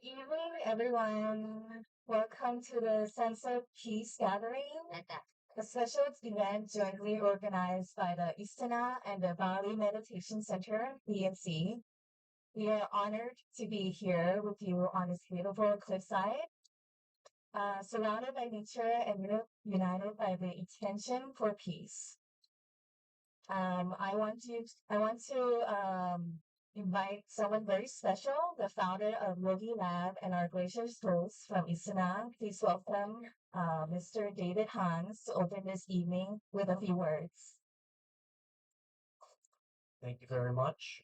evening, everyone. Welcome to the Sense of Peace Gathering, a special event jointly organized by the Istana and the Bali Meditation Center, BNC. We are honored to be here with you on this beautiful cliffside, surrounded by nature and united by the intention for peace. I want to invite someone very special, the founder of YogiLab and our gracious host from Isana. Please welcome Mr. David Hans to open this evening with a few words. Thank you very much.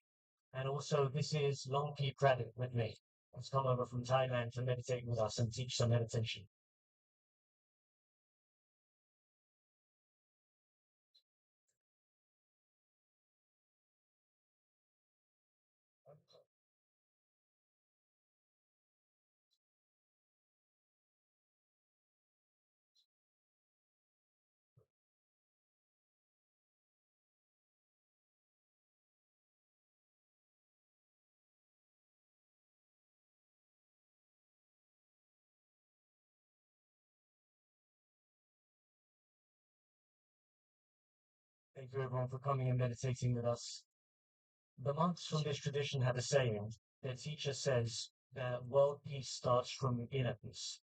And also, this is Longpi Pradip with me. He's come over from Thailand to meditate with us and teach some meditation. Thank you everyone for coming and meditating with us. The monks from this tradition have a saying. Their teacher says that world peace starts from inner peace.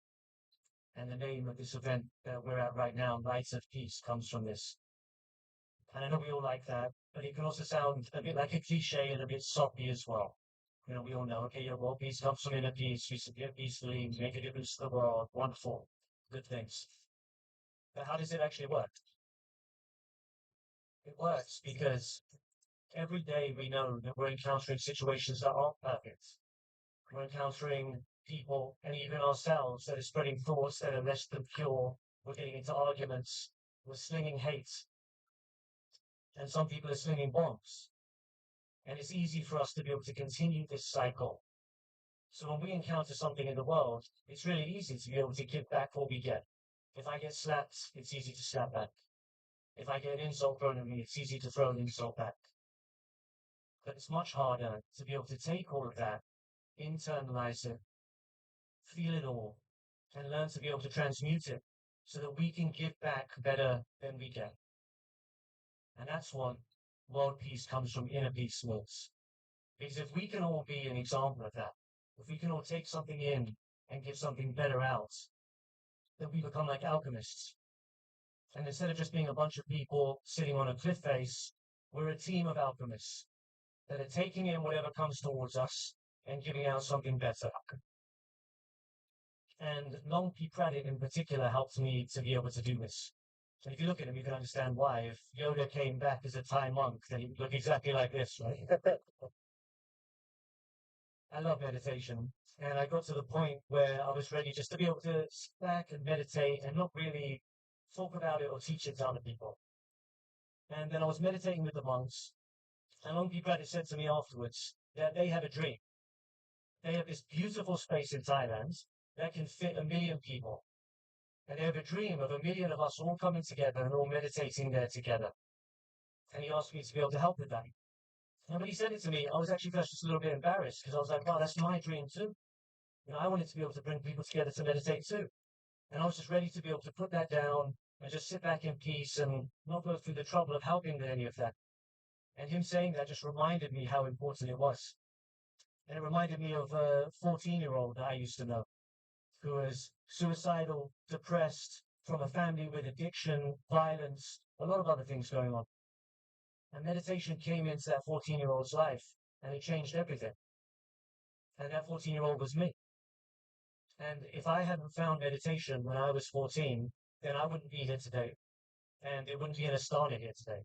And the name of this event that we're at right now, Lights of Peace, comes from this. And I know we all like that, but it can also sound a bit like a cliche and a bit soppy as well. You know, we all know, okay, yeah, world peace comes from inner peace. We should get peacefully, make a difference to the world. Wonderful. Good things. But how does it actually work? It works because every day we know that we're encountering situations that aren't perfect. We're encountering people and even ourselves that are spreading thoughts that are less than pure. We're getting into arguments. We're slinging hate. And some people are slinging bombs. And it's easy for us to be able to continue this cycle. So when we encounter something in the world, it's really easy to be able to give back what we get. If I get slapped, it's easy to slap back. If I get an insult thrown at me, it's easy to throw an insult back. But it's much harder to be able to take all of that, internalize it, feel it all, and learn to be able to transmute it so that we can give back better than we get. And that's what world peace comes from inner peace means. Because if we can all be an example of that, if we can all take something in and give something better out, then we become like alchemists. And instead of just being a bunch of people sitting on a cliff face, we're a team of alchemists that are taking in whatever comes towards us and giving out something better. And Longpi Pradip in particular helped me to be able to do this. And if you look at him, you can understand why. If Yoda came back as a Thai monk, then he would look exactly like this, right? I love meditation. And I got to the point where I was ready just to be able to sit back and meditate and not really talk about it or teach it to other people. And then I was meditating with the monks, and Longpi Pradip said to me afterwards that they have a dream. They have this beautiful space in Thailand that can fit 1 million people. And they have a dream of 1 million of us all coming together and all meditating there together. And he asked me to be able to help with that. And when he said it to me, I was actually first just a little bit embarrassed because I was like, wow, that's my dream too. You know, I wanted to be able to bring people together to meditate too. And I was just ready to be able to put that down and just sit back in peace and not go through the trouble of helping with any of that. And him saying that just reminded me how important it was. And it reminded me of a 14-year-old that I used to know who was suicidal, depressed, from a family with addiction, violence, a lot of other things going on. And meditation came into that 14-year-old's life and it changed everything. And that 14-year-old was me. And if I hadn't found meditation when I was 14, then I wouldn't be here today. And it wouldn't be an Astana here today.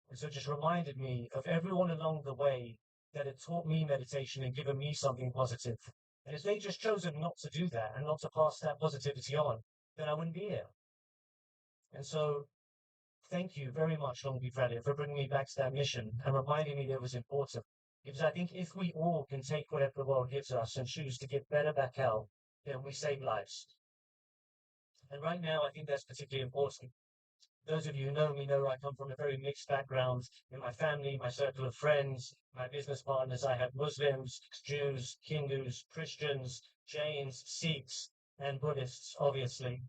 And so it just reminded me of everyone along the way that had taught me meditation and given me something positive. And if they just chosen not to do that and not to pass that positivity on, then I wouldn't be here. And so thank you very much, Longpi Pradip, for bringing me back to that mission and reminding me that it was important. Because I think if we all can take whatever the world gives us and choose to give better back out, then we save lives. And right now, I think that's particularly important Those of you who know me know I come from a very mixed background. In my family, my circle of friends, my business partners, I have Muslims, Jews, Hindus, Christians, Jains, Sikhs, and Buddhists, obviously.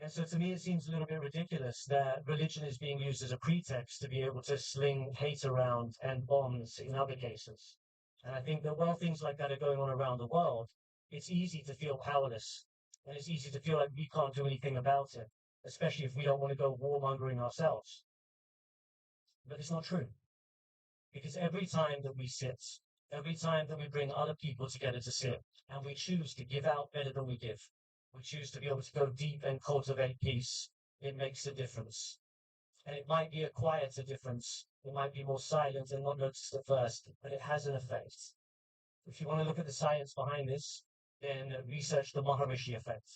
And so to me, it seems a little bit ridiculous that religion is being used as a pretext to be able to sling hate around and bombs in other cases. And I think that while things like that are going on around the world, it's easy to feel powerless and it's easy to feel like we can't do anything about it, especially if we don't want to go warmongering ourselves. But it's not true because every time that we sit, every time that we bring other people together to sit and we choose to give out better than we give, we choose to be able to go deep and cultivate peace, it makes a difference. And it might be a quieter difference. It might be more silent and not noticed at first, but it has an effect. If you want to look at the science behind this, then research the Maharishi effect.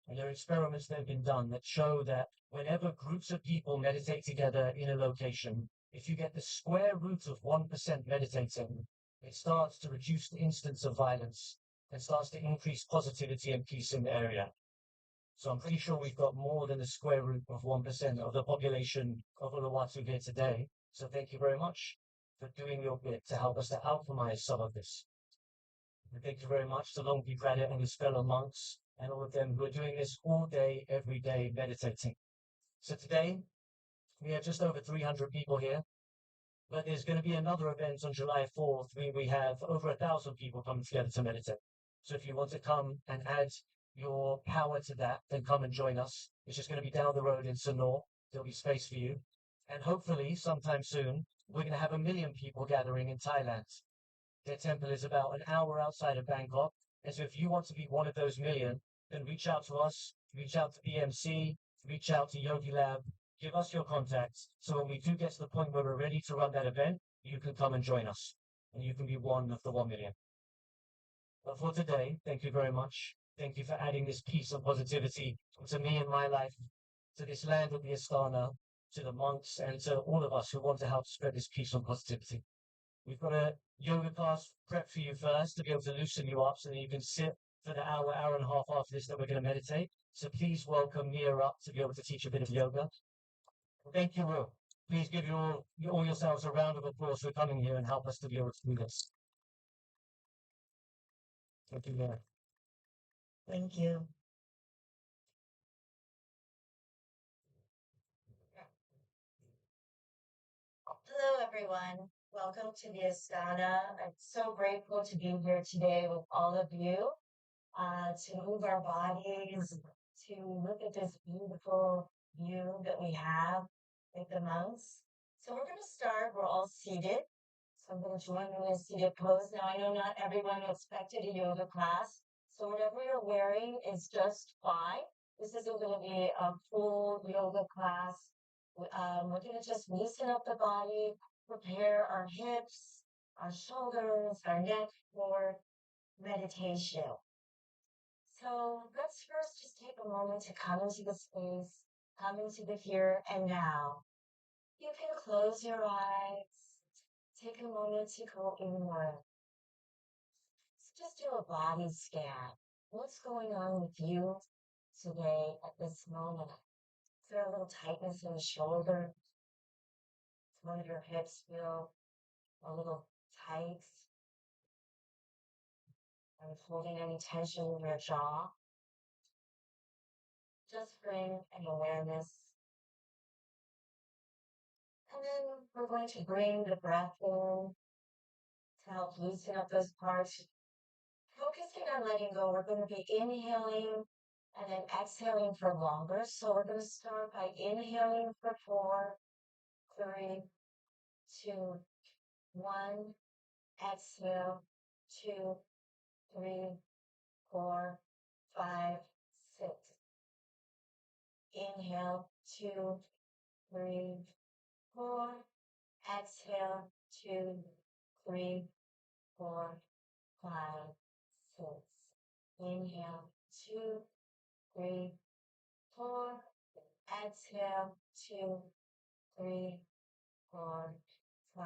And there are experiments that have been done that show that whenever groups of people meditate together in a location, if you get the square root of 1% meditating, it starts to reduce the instance of violence and starts to increase positivity and peace in the area. So I'm pretty sure we've got more than the square root of 1% of the population of Uluwatu here today. So thank you very much for doing your bit to help us to alchemize some of this. And thank you very much to Longpi Credit and his fellow monks and all of them who are doing this all day, every day, meditating. So today, we have just over 300 people here, but there's going to be another event on July 4th where we have over 1,000 people coming together to meditate. So if you want to come and add your power to that, then come and join us. It's just going to be down the road in Sanur. There'll be space for you. And hopefully, sometime soon, we're going to have 1 million people gathering in Thailand. Their temple is about an hour outside of Bangkok. And so if you want to be one of those 1 million, then reach out to us, reach out to BMC, reach out to YogiLab, give us your contacts. So when we do get to the point where we're ready to run that event, you can come and join us and you can be one of the 1 million. But for today, thank you very much. Thank you for adding this piece of positivity to me and my life, to this land of the Astana, to the monks, and to all of us who want to help spread this peace and positivity. We've got a yoga class prep for you first to be able to loosen you up so that you can sit for the hour, hour and a half after this that we're going to meditate. So please welcome Mia up to be able to teach a bit of yoga. Thank you, Will. Please give all yourselves a round of applause for coming here and help us to be able to do this. Thank you, Mia. Thank you. Hello, everyone. Welcome to the Astana. I'm so grateful to be here today with all of you, to move our bodies, to look at this beautiful view that we have with the monks. So we're going to start. We're all seated. So I'm going to join you in a seated pose. Now, I know not everyone expected a yoga class, so whatever you're wearing is just fine. This isn't going to be a full yoga class. We're going to just loosen up the body, prepare our hips, our shoulders, our neck for meditation. So let's first just take a moment to come into the space, come into the here and now. You can close your eyes, take a moment to go inward. So just do a body scan. What's going on with you today at this moment? Is there a little tightness in the shoulder? Does one of your hips feel a little tight? Are you holding any tension in your jaw? Just bring an awareness. And then we're going to bring the breath in to help loosen up those parts. Focusing on letting go, we're going to be inhaling and then exhaling for longer. So we're going to start by inhaling for 4, 3, 2, 1. Exhale, 2, 3, 4, 5, 6. Inhale, 2, 3, 4. Exhale, 2, 3, 4, 5, 6. Inhale, 2, 3, 4. Exhale, 2, 3, 4, 5,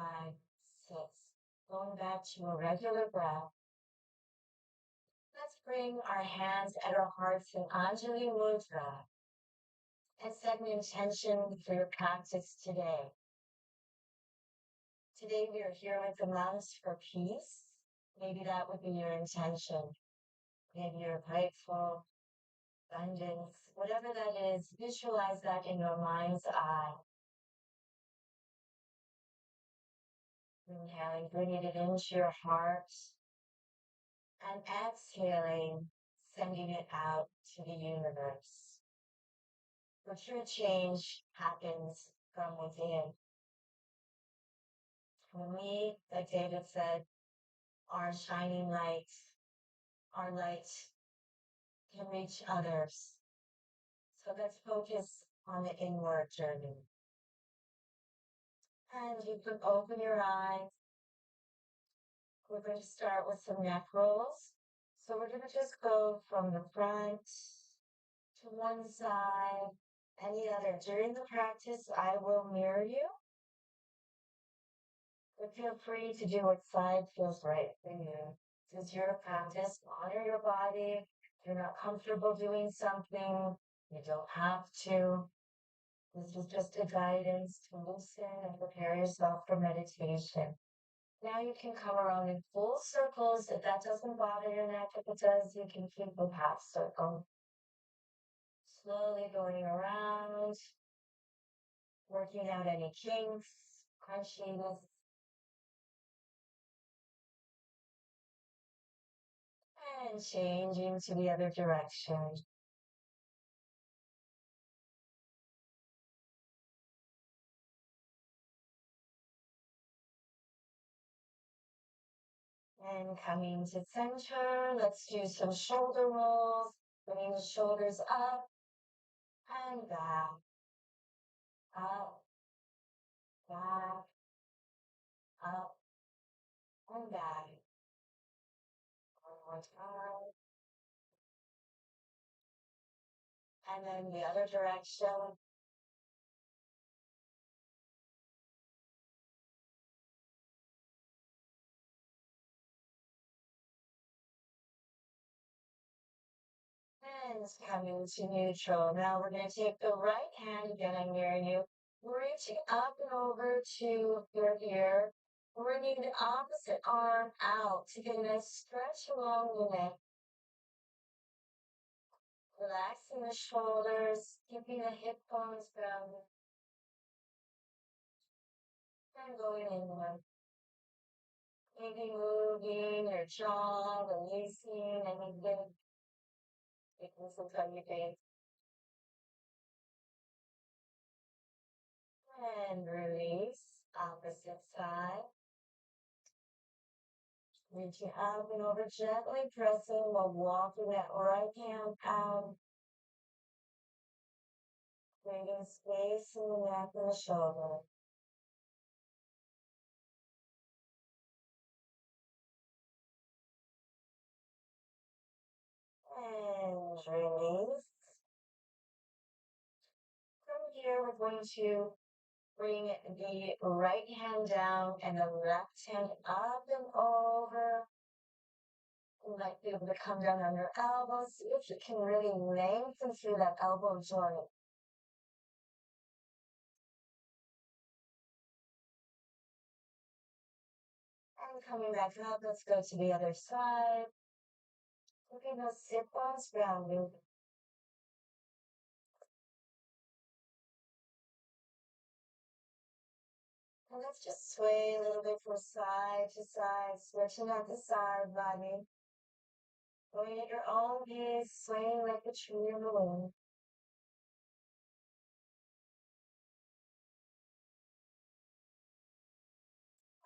6. Going back to a regular breath. Let's bring our hands at our hearts in Anjali Mudra. And set an intention for your practice today. Today we are here with the mouse for peace. Maybe that would be your intention. Maybe you're grateful, abundance, whatever that is, visualize that in your mind's eye. Inhaling, bringing it into your heart, and exhaling, sending it out to the universe. For true change happens from within. When we, like David said, are shining light, our light can reach others. So let's focus on the inward journey. And you can open your eyes. We're going to start with some neck rolls. So we're going to just go from the front to one side and the other. During the practice, I will mirror you. But feel free to do what side feels right for you. This is your practice. Honor your body. If you're not comfortable doing something, you don't have to. This is just a guidance to loosen and prepare yourself for meditation. Now you can come around in full circles. If that doesn't bother your neck, if it does, you can keep a half circle. Slowly going around, working out any kinks, crunchiness, and changing to the other direction. And coming to center, let's do some shoulder rolls, bringing the shoulders up and back, up, back, up, and back. One more time. And then the other direction. And coming to neutral. Now we're going to take the right hand, again, I'm near you, reaching up and over to your ear, bringing the opposite arm out to get a nice stretch along the neck. Relaxing the shoulders, keeping the hip bones grounded, and going inward. Maybe moving your jaw, releasing anything, taking some tummy pain. And release, opposite side. Reaching up and over, gently pressing while walking that right hand out. Creating space in the neck and the shoulder. And release. From here, we're going to bring the right hand down and the left hand up and over. You might be able to come down on your elbows. See if you can really lengthen through that elbow joint. And coming back up, let's go to the other side. Keeping those sit bones grounded. And let's just sway a little bit from side to side, switching out the side body. Going at your own pace, swaying like a tree in the wind.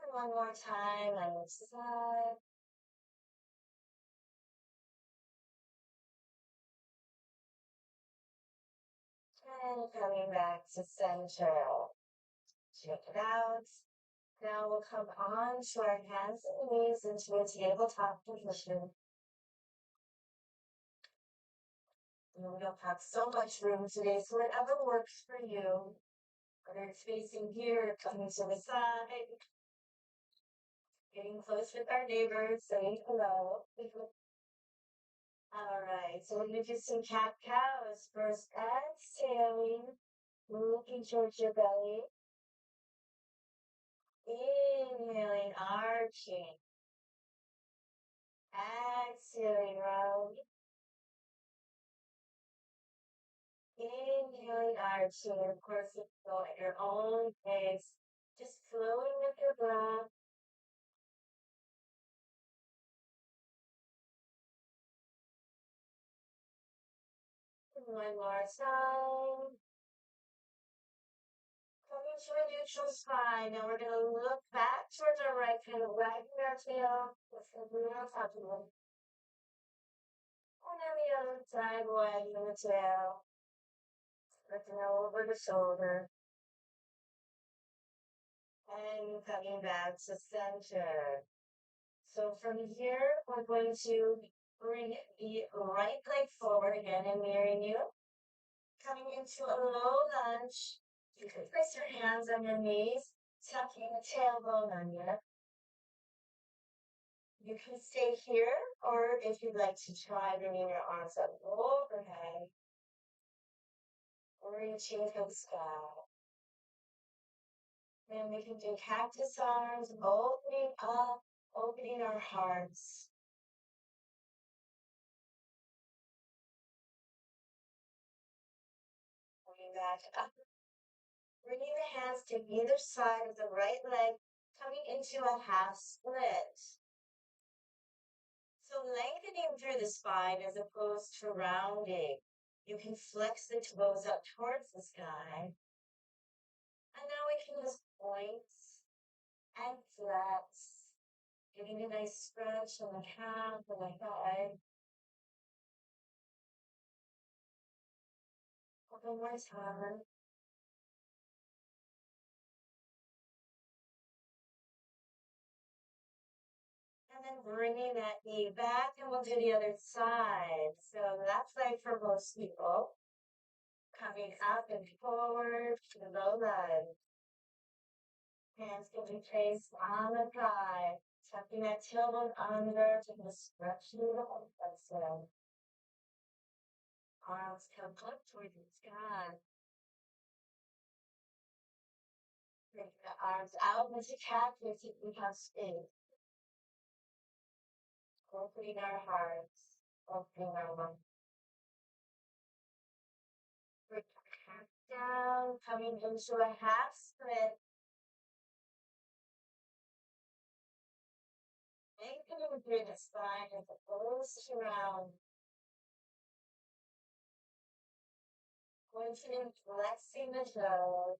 And one more time on each side. And coming back to center. Check it out. Now we'll come on to our hands and knees into a tabletop position. And we don't have so much room today, so whatever works for you, whether it's facing here, coming to the side, getting close with our neighbors, saying hello. All right, so we're gonna do some cat cows. First, exhaling, looking towards your belly. Inhaling, arching. Exhaling, round. Inhaling, arching. Of course, you go at your own pace, just flowing with your breath. One more time. Coming to a neutral spine. Now we're going to look back towards our right, kind of wagging our tail with the real abdomen. And then the other side, wagging the tail, looking over the shoulder, and coming back to center. So from here, we're going to bring the right leg forward again and mirroring you. Coming into a low lunge. You can place your hands on your knees, tucking the tailbone under. You can stay here, or if you'd like to try bringing your arms up overhead, reaching for the sky. And we can do cactus arms, opening up, opening our hearts. Bringing back up. Bringing the hands to either side of the right leg, coming into a half split. So lengthening through the spine as opposed to rounding. You can flex the toes up towards the sky. And now we can just point and flex, getting a nice stretch on the calf and the thigh. One more time. And then bringing that knee back, and we'll do the other side. So that's like for most people. Coming up and forward to the low lunge. Hands can be placed on the thigh, tucking that tailbone under to the stretch through the whole exhale. Arms come up towards the sky. Bring the arms out into cactus if we have space. Opening our hearts, opening our lungs. Bring the head down, coming into a half split. Lengthening through the spine as it goes around. Pointing and flexing the toes.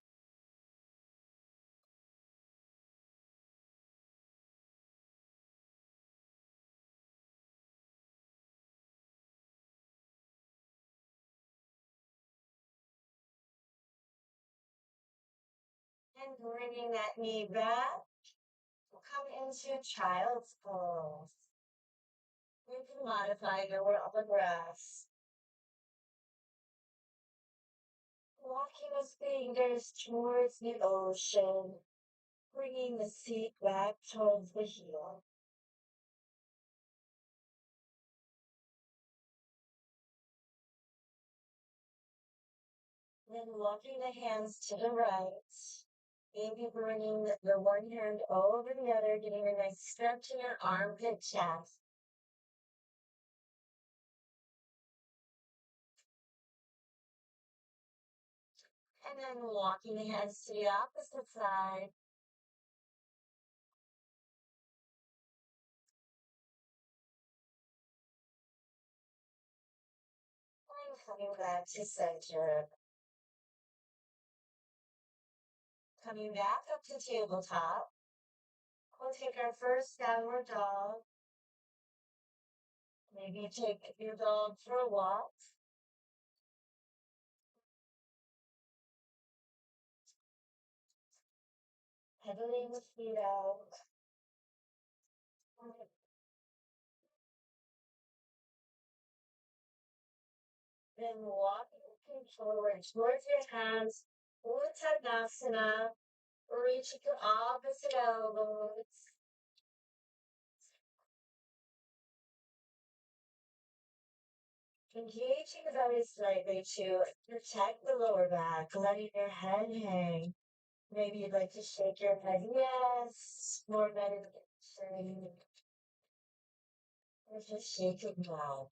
And bringing that knee back. We'll come into child's pose. You can modify your upper grass. Walking his fingers towards the ocean, bringing the seat back towards the heel. Then walking the hands to the right. Maybe bringing the one hand over the other, getting a nice stretch in your armpit chest. And then walking the hands to the opposite side. And coming back to center. Coming back up to tabletop. We'll take our first downward dog. Maybe take your dog for a walk. Pedaling the feet out. Then walking forward towards your hands. Uttanasana. Reach your opposite elbows. Engaging very slightly to protect the lower back, letting your head hang. Maybe you'd like to shake your head, yes, more meditation, or just shake it now.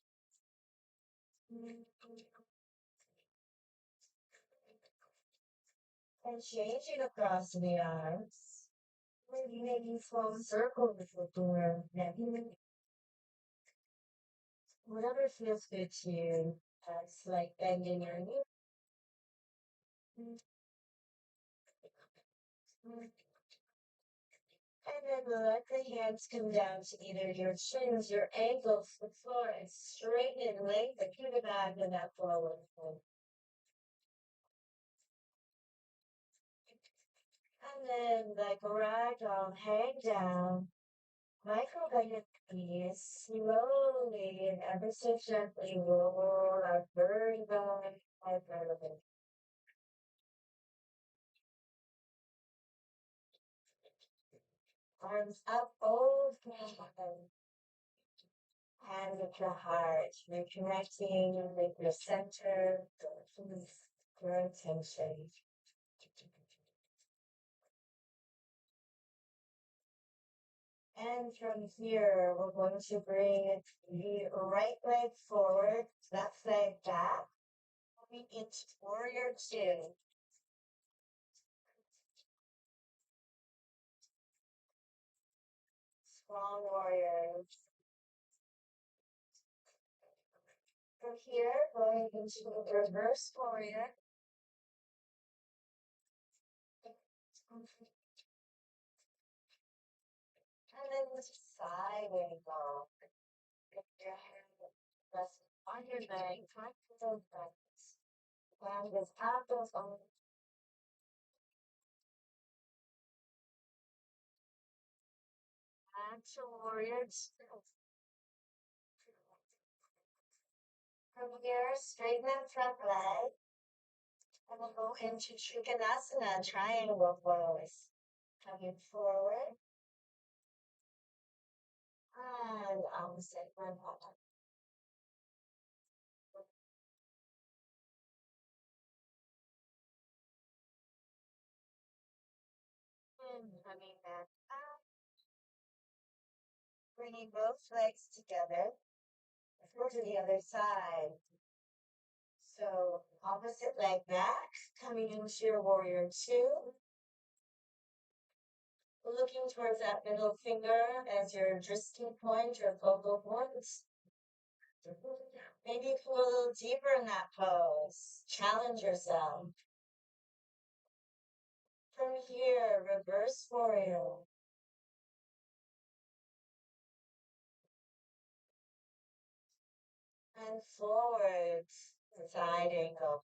And changing across the arms. Maybe making small circles with your neck. Whatever feels good to you. It's like bending your knee. And then let the hands come down to either your shins, your ankles, the floor, and straighten and lengthen through the back of that forward fold. And then, like a ragdoll, hang down, micro bend your knees, slowly and ever so gently roll our vertebra by vertebra. Arms up, overhead. Hands at your heart, reconnecting with your center, your attention. And from here, we're going to bring the right leg forward, left leg back, moving into warrior two. Strong warrior. From here, going into reverse warrior. And then the side angle. Get your hand rest on your leg, try to those legs. And just have those on back to warrior two. From here, straighten that front leg. And we'll go into Trikonasana, triangle pose. Coming forward and opposite one more. And coming back up, bringing both legs together. Let's go to the other side. So opposite leg back, coming into your warrior two. Looking towards that middle finger as your dristing point or focal point. Maybe go a little deeper in that pose. Challenge yourself. From here, reverse warrior. And forward, side angle.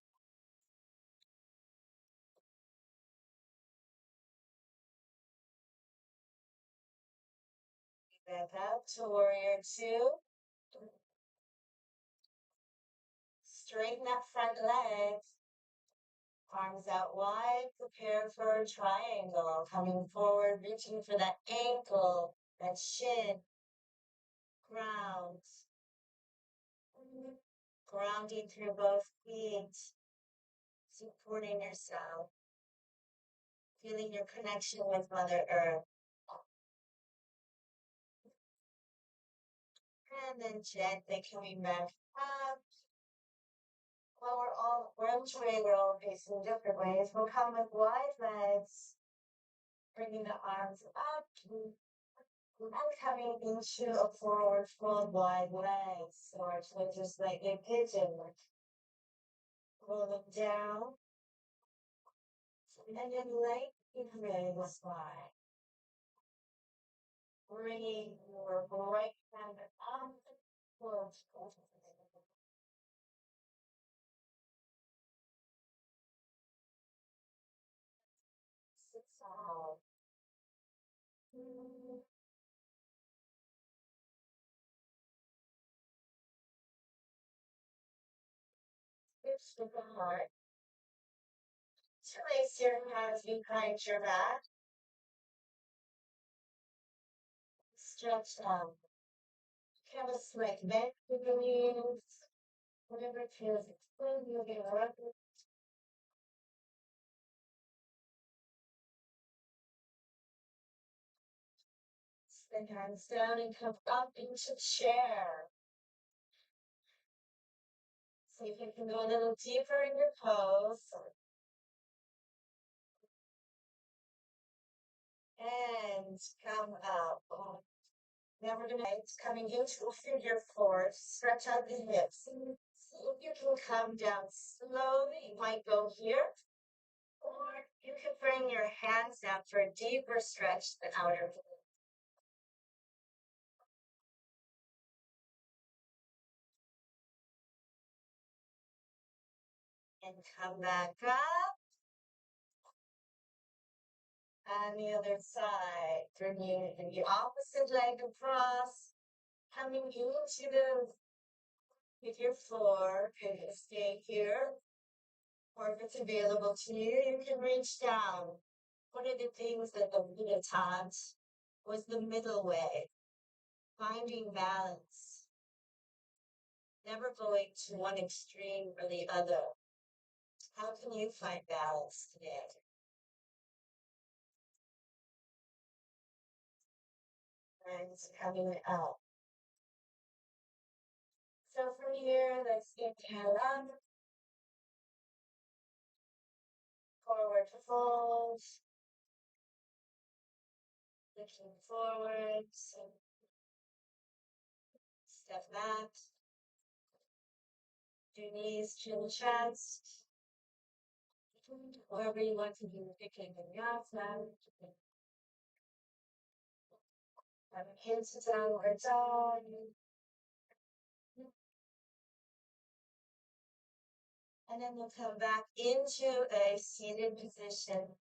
Back up to warrior two. Straighten that front leg. Arms out wide. Prepare for a triangle. Coming forward, reaching for that ankle, that shin. Ground. Grounding through both feet. Supporting yourself. Feeling your connection with Mother Earth. And then gently coming back up. Well, we're all facing different ways. We'll come with wide legs, bringing the arms up, and coming into a forward fold, wide legs, or just like a pigeon, rolling down, and then lengthening the spine. Bringing your right hand up, forward, sit down. Switch to the heart. Place your hands behind your back. Stretch out. Have a slight bend to the knees. Whatever feels good, you'll get up. Then hands down and come up into chair. See if you can go a little deeper in your pose. And come up. Now we're gonna it's coming into a figure four. Stretch out the hips. See if you can come down slowly. You might go here, or you can bring your hands down for a deeper stretch than outer. And come back up. And the other side. Bringing the opposite leg across. Coming into the with your floor. Could stay here. Or if it's available to you, you can reach down. One of the things that the Buddha taught was the middle way, finding balance, never going to one extreme or the other. How can you find balance today? And coming out. So from here, let's inhale up, forward fold, looking forward, step back, do knees to the chest, wherever you want to be picking in yasana. Hands to downward dog. And then we'll come back into a seated position.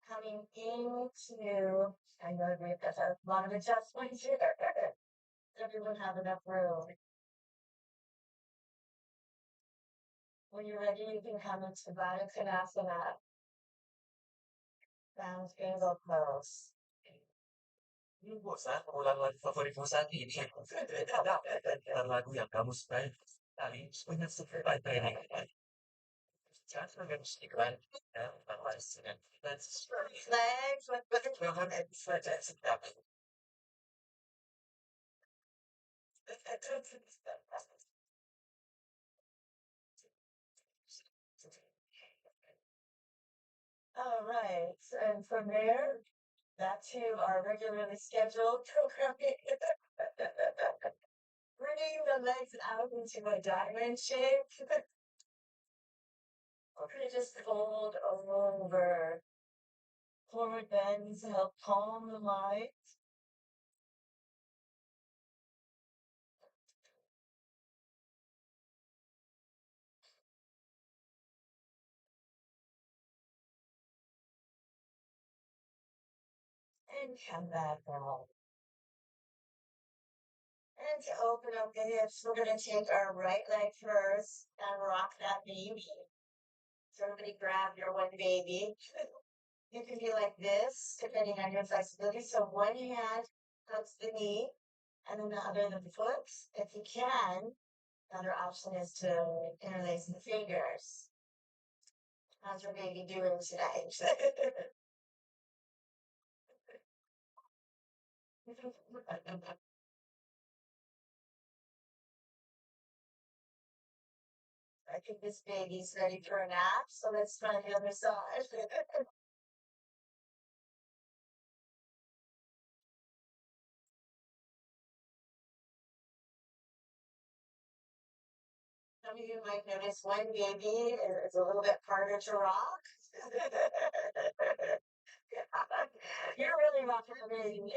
Coming into, I know we've got a lot of adjustments here. Everyone have enough room. When you're ready, you can come into Baddha Konasana. Round angle pose. Bosan, ulang lagu favoritmu saat ini. Lagu yang kamu sukai. Tadi, banyak sekali training. Jangan mengistighfar. Legs with all right. And from there, back to our regularly scheduled programming. Bringing the legs out into a diamond shape. Or could you just fold over? Forward bends help calm the mind. And come back down. And to open up the hips, we're going to take our right leg first and rock that baby. So everybody grab your one baby. You can be like this, depending on your flexibility. So one hand hugs the knee, and then the other the foot. If you can, another option is to interlace the fingers. How's your baby doing today? I think this baby's ready for a nap, so let's try the other side. Some of you might notice one baby is a little bit harder to rock. You're really rocking the baby.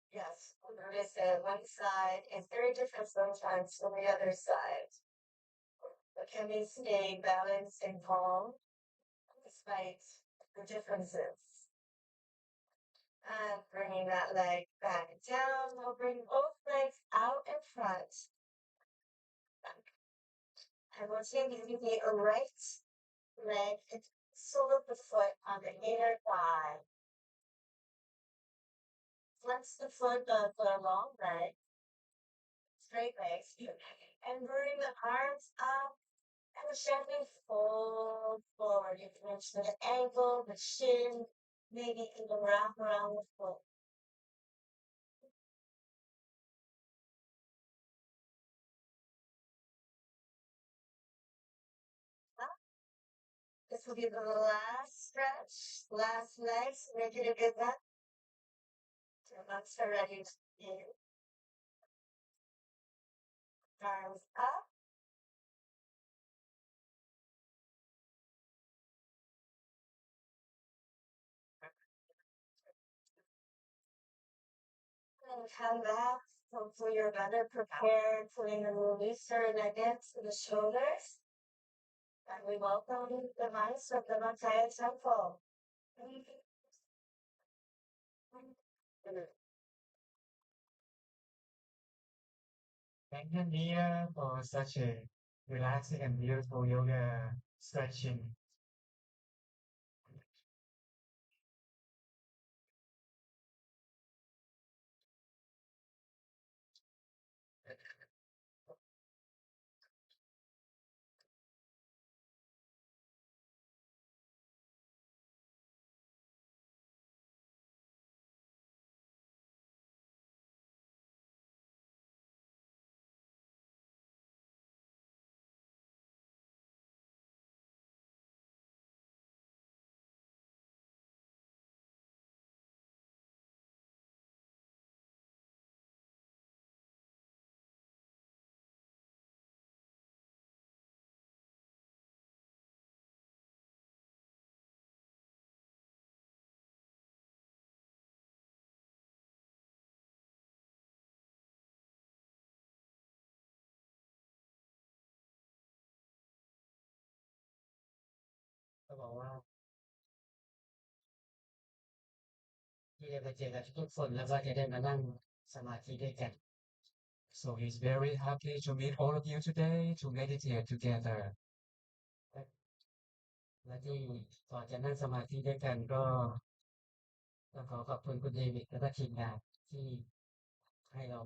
Yes, notice that one side is very different sometimes from the other side. But can we stay balanced and calm despite the differences? And bringing that leg back down, we'll bring both legs out in front. And we'll take the right leg and sole of the foot on the inner thigh. Advance the foot for a long leg, straight legs, and bring the arms up and gently fold forward. You can reach the ankle, the shin, maybe even wrap around the foot. This will be the last stretch, last legs. Make it a good one. Your legs are ready to begin. Arms up. And come back. Hopefully you're better prepared, putting a releaser against the shoulders. And we welcome the mice of the Mataya Temple. Thank you, Nia, for such a relaxing and beautiful yoga stretching. So he's very happy to meet all of you today to meditate together. และที่ก่อนจะนั่งสมาธิด้วยกันก็ต้องขอขอบคุณคุณเดวิดและก็ทีมงานที่ให้เรา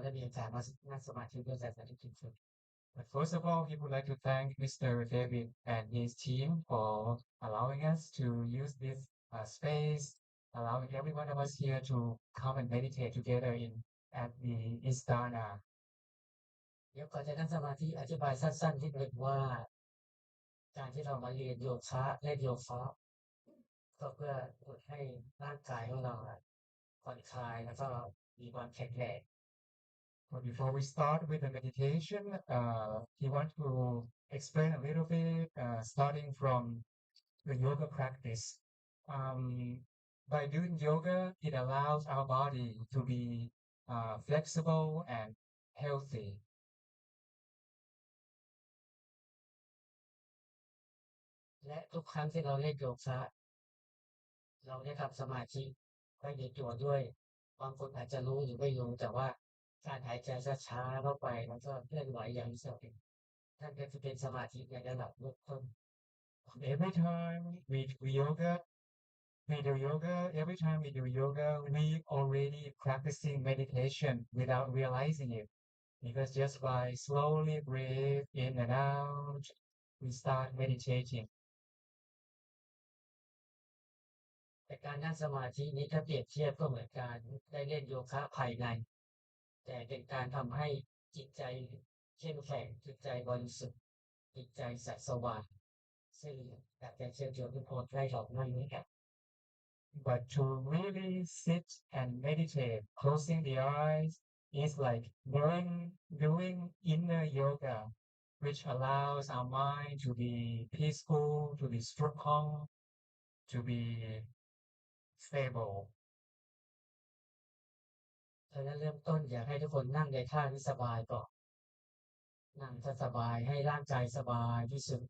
ได้มีโอกาสมานั่งสมาธิด้วยกันในที่สุด But first of all, he would like to thank Mr. David and his team for allowing us to use this space, allowing every one of us here to come and meditate together at the Istana. เดี๋ยวก่อนจะนั่งสมาธิอธิบายสั้นๆนิดนึงว่าการที่เรามาเรียนโยคะและโยคะก็เพื่อฝึกให้ร่างกายของเราผ่อนคลายแล้วก็มีความแข็งแรง But before we start with the meditation, he wants to explain a little bit, starting from the yoga practice. Um, by doing yoga, it allows our body to be flexible and healthy. และทุกครั้งที่เราเล่นโยคะเราได้ทำสมาธิไปในตัวด้วยบางคนอาจจะรู้หรือไม่รู้แต่ว่าการหายใจช้าๆเข้าไปแล้วก็เคลื่อนไหวอย่างมีสติท่านก็จะเป็นสมาธิในระดับลึกขึ้น Every time we do yoga, every time we do yoga, we already practicing meditation without realizing it. Because just by slowly breathe in and out, we start meditating. แต่การนั่งสมาธินี้ถ้าเปรียบเทียบก็เหมือนการได้เล่นโยคะภายในแต่เป็นการทำให้จิตใจเข้มแข็งจิตใจใส่สว่างซึ่งอยากจะเชิญชวนทุกคนให้ลองนั่งนี้กัน But to really sit and meditate, closing the eyes is like doing inner yoga, which allows our mind to be peaceful, to be strong, to be stable. ฉะนั้นเริ่มต้นอยากให้ทุกคนนั่งในท่าที่สบายก่อนนั่งสบายให้ร่างกายสบายที่สุด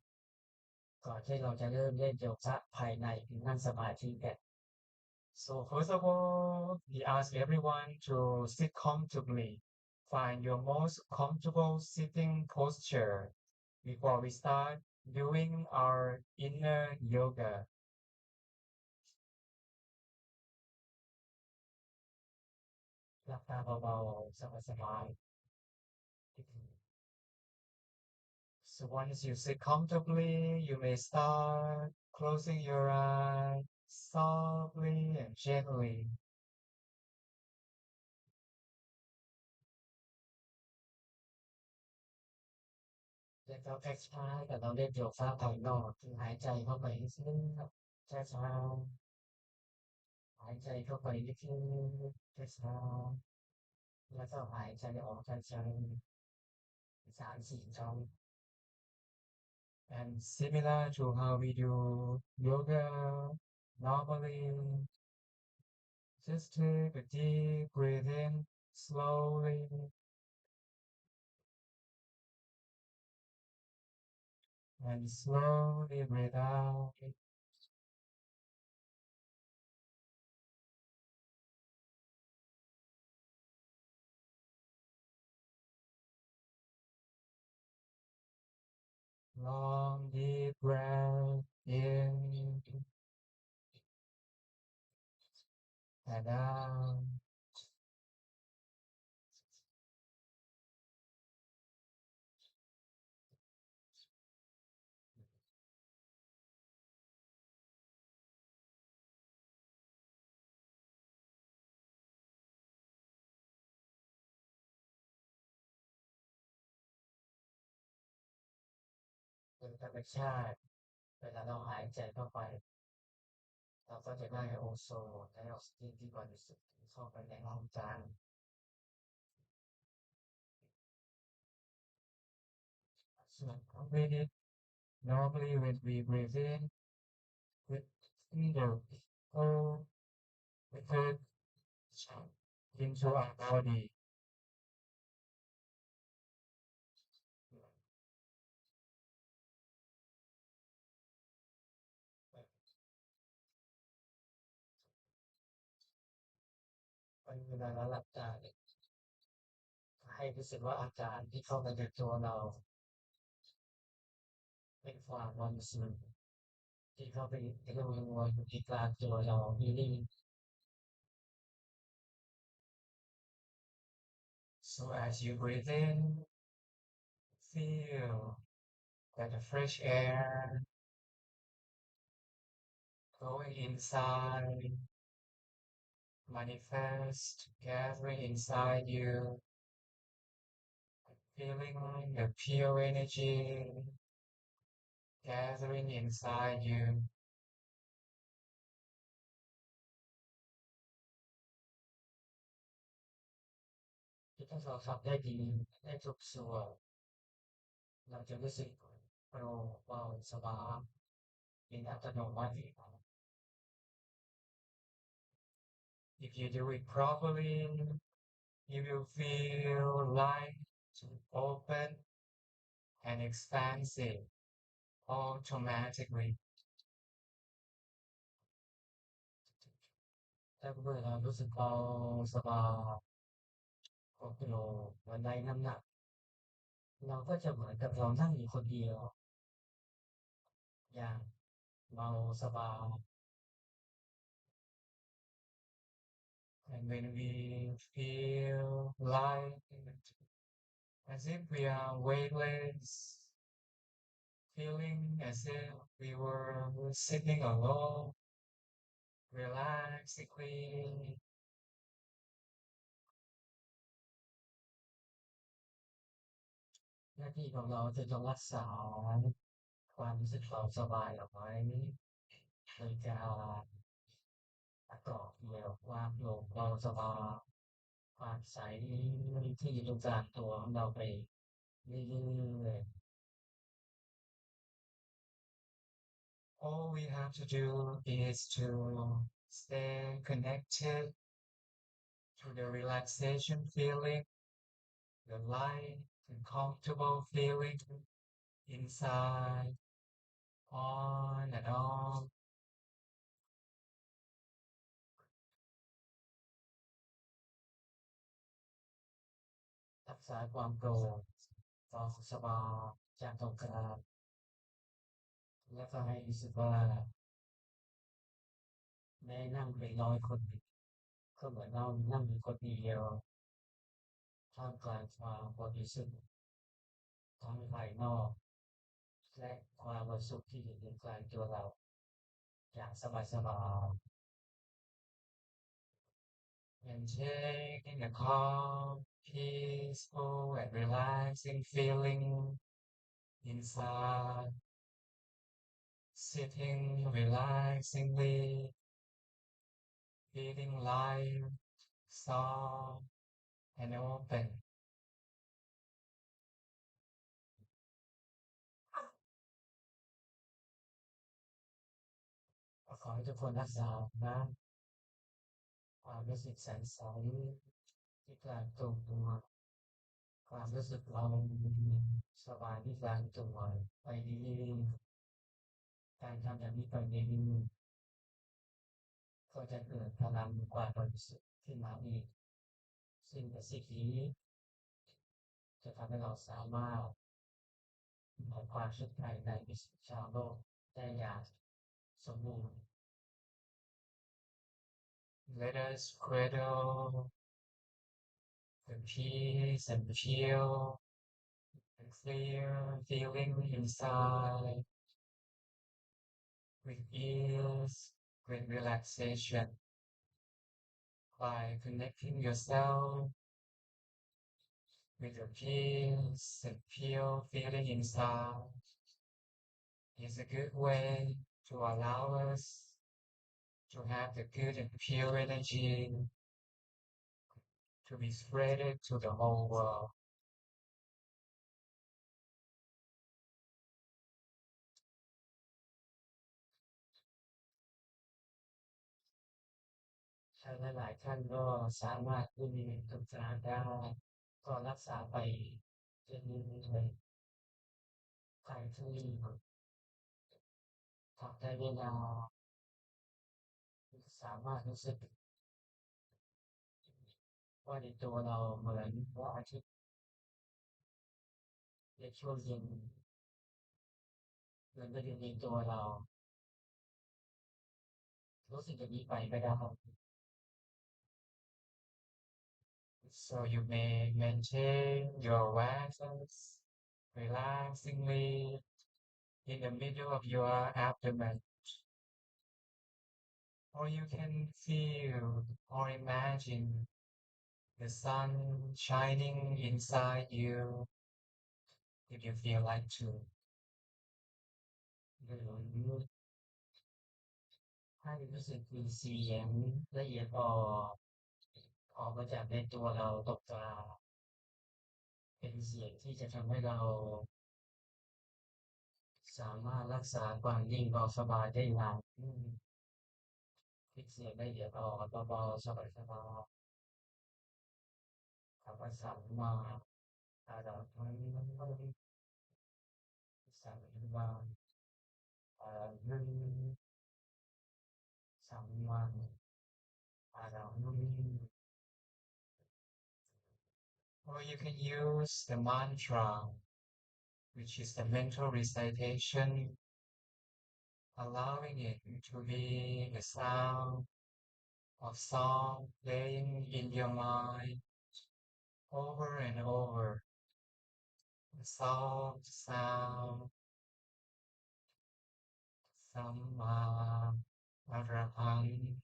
ก่อนที่เราจะเริ่มเล่นโยคะภายในหรือนั่งสมาธิกัน So first of all, we ask everyone to sit comfortably. Find your most comfortable sitting posture before we start doing our inner yoga. หลับตาเบาๆสบายๆ So once you sit comfortably, you may start closing your eyes softly and gently. แล้วก็คล้ายๆกับเราเล่นโยคะภายนอกคือหายใจเข้าไปลึกๆช้าๆหายใจเข้าไปลึกๆช้าๆแล้วก็หายใจออกช้าๆ3-4 ครั้ง And similar to how we do yoga normally, just take a deep breath in slowly and slowly breathe out. Long deep breath in and out. เป็นธรรมชาติเวลาเราหายใจเข้าไปเราก็จะได้โอโซนได้ออกซิเจนที่บริสุทธิ์เข้าไปในร่างกายส่วน breathe in normally when we breathe in with finger or with it into our body เวลาเราหลับตาเนี่ยให้รู้สึกว่าอากาศที่เข้ามาในตัวเราเป็นความบริสุทธิ์ที่เข้าไปรวมอยู่ที่กลางตัวเรานิ่ง So as you breathe in, feel that the fresh air going inside, manifest, gathering inside you, feeling the pure energy gathering inside you. ที่ถ้าเราทำได้ดีได้ทุกส่วนเราจะรู้สึกโปร่งเบาสบายเป็นอัตโนมัติ If you do it properly, you will feel light, open, and expansive automatically. ถ้าเมื่อเรารู้สึกเบาสบายโปร่งเหมือนไร้น้ำหนักเราก็จะเหมือนกับเรานั่งอยู่คนเดียวอย่างเบาสบาย And when we feel light, as if we are weightless, feeling as if we were sitting alone, relaxedly, หน้าที่ของเราจะต้องรักษาความรู้สึกเราสบายเอาไว้โดยการประกอบเกี่ยวความโปร่งเบาสบายความใสที่อยู่ตรงกลางตัวของเราไปเรื่อยๆ All we have to do is to stay connected to the relaxation feeling, the light and comfortable feeling inside, on and on. รักษาความโปร่งเบาสบายจากตรงกลางและก็ให้รู้สึกว่าแม้นั่งเป็น100 คน ก็เหมือนเรานั่งอยู่คนเดียวท่ามกลางความบริสุทธิ์ทั้งภายนอกและความบริสุทธิ์ที่อยู่ในกลางตัวเราอย่างสบายๆ and taking a calm, peaceful and relaxing feeling inside, sitting relaxingly, feeling light, soft and open ขอให้ทุกคนรักษานะความรู้สึกแสนใสที่กลางตัวความรู้สึกเราสบายที่กลางตัวไปดีการทำอย่างนี้ไปดีก็จะเกิดพลังความบริสุทธิ์ขึ้นมาอีกซึ่งประสิทธิจะทำให้เราสามารถเอาความสุขภายในไปสู่ชาวโลกได้อย่างสมบูรณ์ Let us cradle the peace and chill and clear feeling inside with ease, with relaxation by connecting yourself with the peace and pure feeling inside is a good way to allow us to have the good and pure energy to be spreaded to the whole world. ถ้าหลายๆท่านก็สามารถที่มีศึกษาได้ก็รักษาไปจนเลยใครที่ทำได้เวลาสามารถรู้สึกว่าในตัวเราเหมือนพระอาทิตย์ในช่วงเย็นมันก็อยู่ในตัวเรารู้สึกอย่างนี้ไปไม่ได้ So you may maintain your awareness relaxingly in the middle of your abdomen, or you can feel or imagine the sun shining inside you if you feel like to. หรือให้รู้สึกมีเสียงละเอียดออกมาจากในตัวเราตกตราเป็นเสียงที่จะทำให้เราสามารถรักษาความนิ่งเบาสบายได้นานขึ้นคิดเสียงละเอียดออกเบาๆสบายๆคำว่าสัมมาอาระหังสัมมาอาระหังสัมมาอาระหัง Or you can use the mantra, which is the mental recitation, allowing it to be the sound of song playing in your mind over and over. The soft sound, Samma Arahang,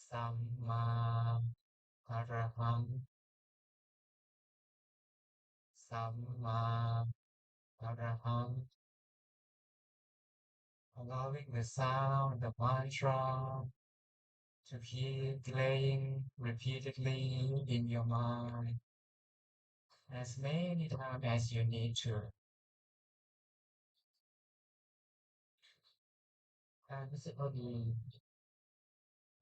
Samma Arahang, Samma Arahang, allowing the sound, the mantra to keep playing repeatedly in your mind as many times as you need to. การรู้สึกว่าดี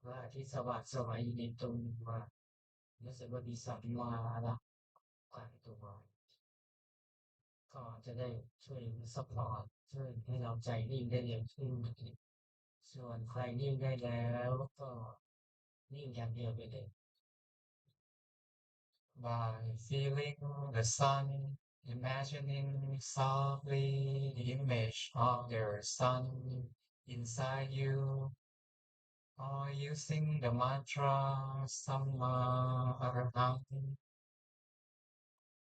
ว่าที่สว่างสวัยในตัวรู้สึกว่าดีสัมมาละกลางตัวก็จะได้ช่วยซัพพอร์ตช่วยให้เราใจนิ่งได้เร็วขึ้นส่วนใครนิ่งได้แล้วก็นิ่งอย่างเดียวไปเลย by feeling the sun, imagining softly, the image of the sun inside you, or using the mantra Samma Arahant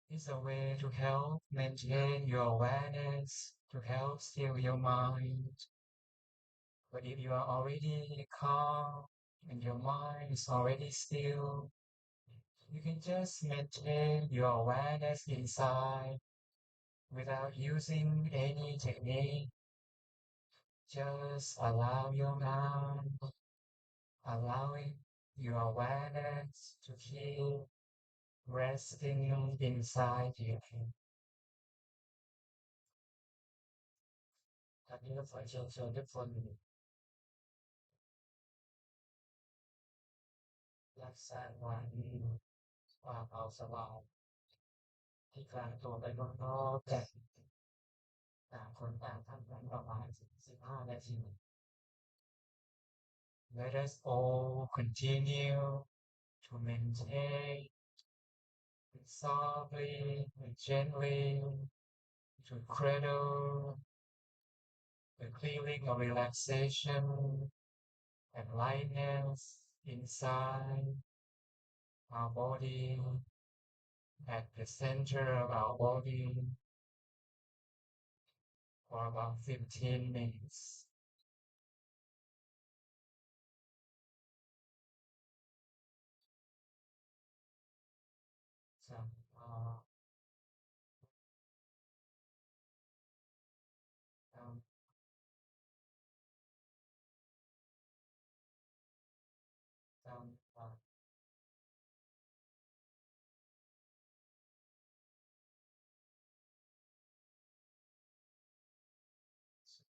is a way to help maintain your awareness, to help still your mind. But if you are already calm and your mind is already still, you can just maintain your awareness inside without using any technique. Just allow your mind, allowing your awareness to keep resting inside you. ตอนนี้ก็ขอเชิญทุกคนรักษาไว้ความเอาสบายที่กลางตัวไปรอบๆแต่ต่างคนต่างทำงานประมาณ15 นาที Let us all continue to maintain softly and gently to cradle the feeling of relaxation and lightness inside our body, at the center of our body for about 15 minutes. So, um, um, uh,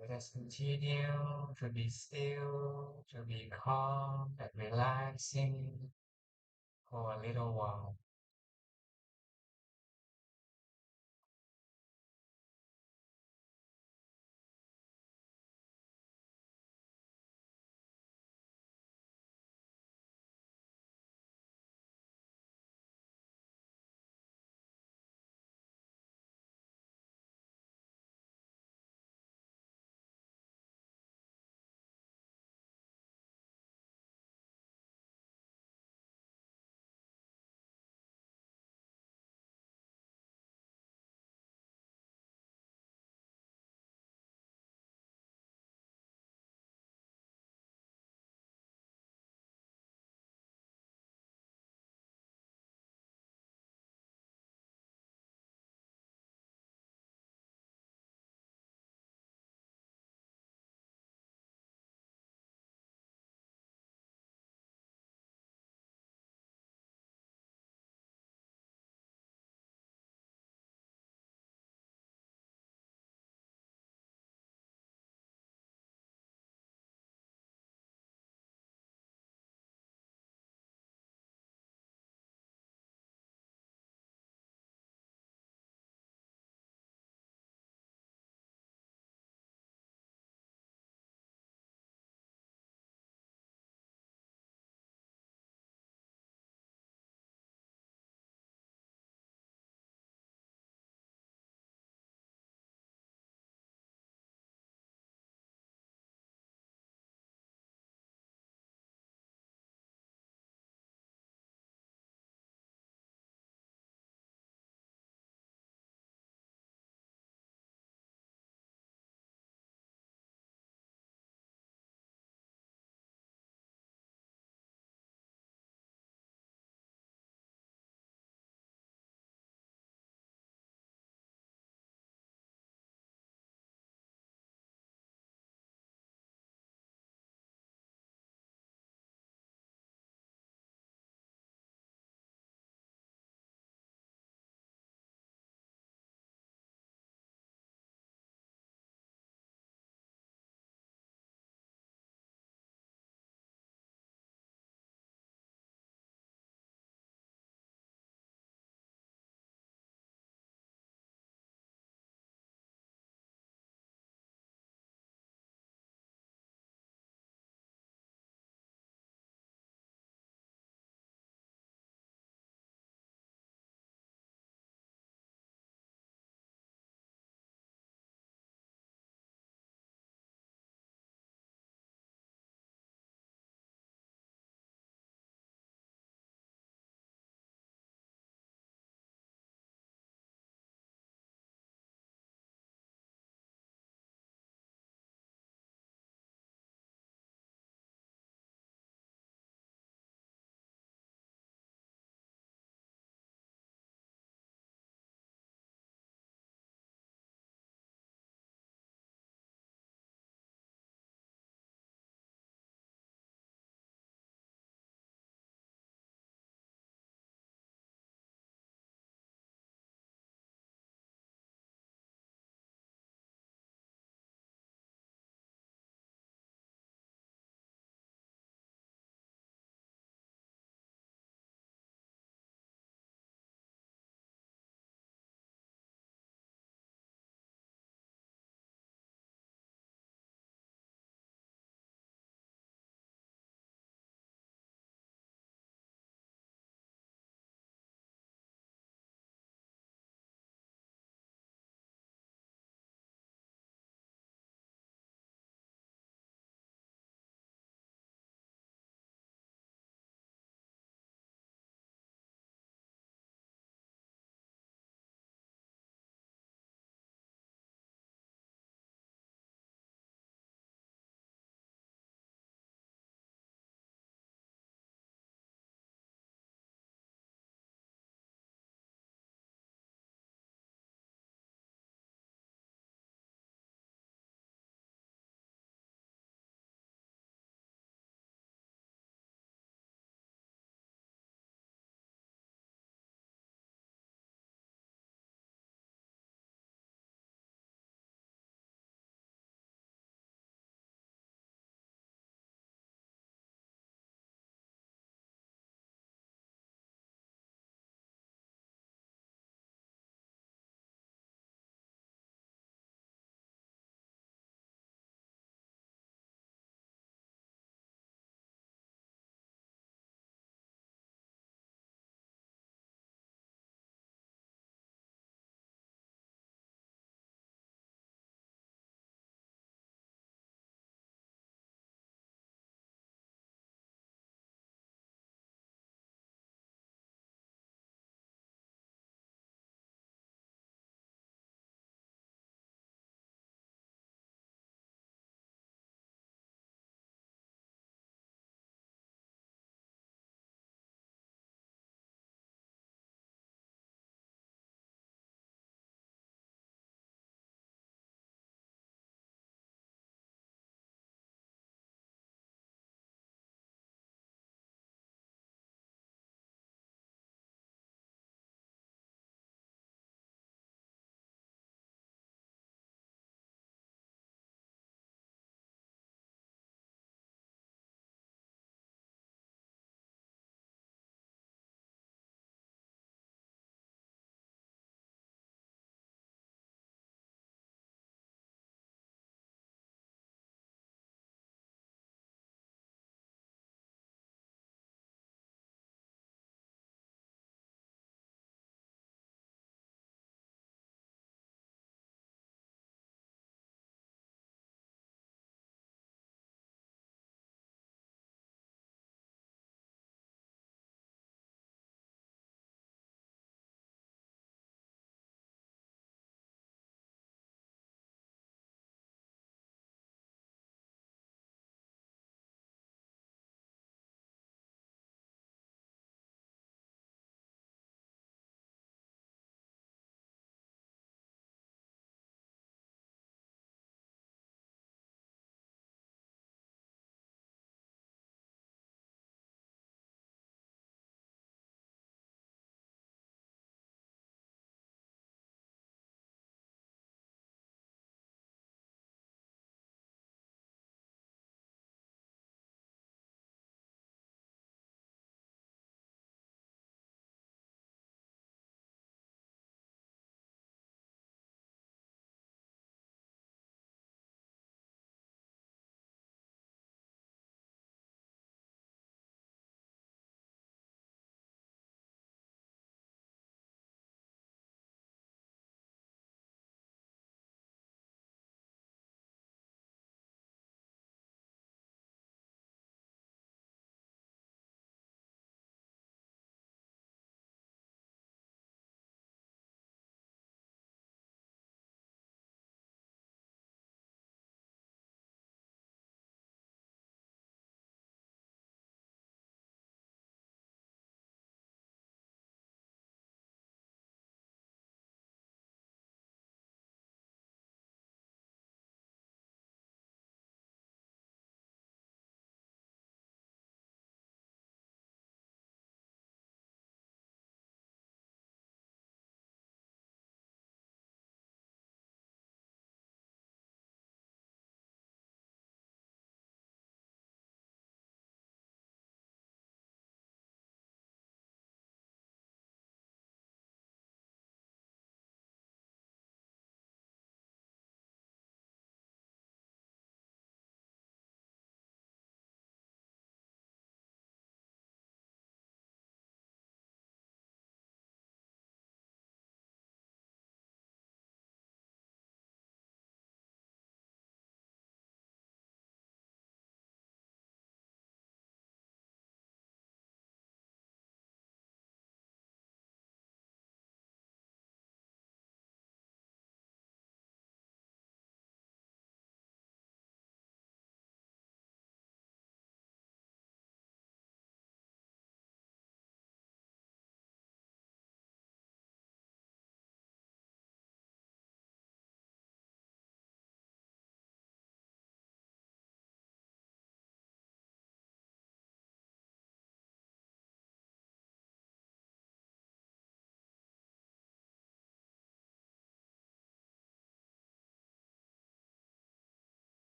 Let us continue to be still, to be calm and relaxing for a little while.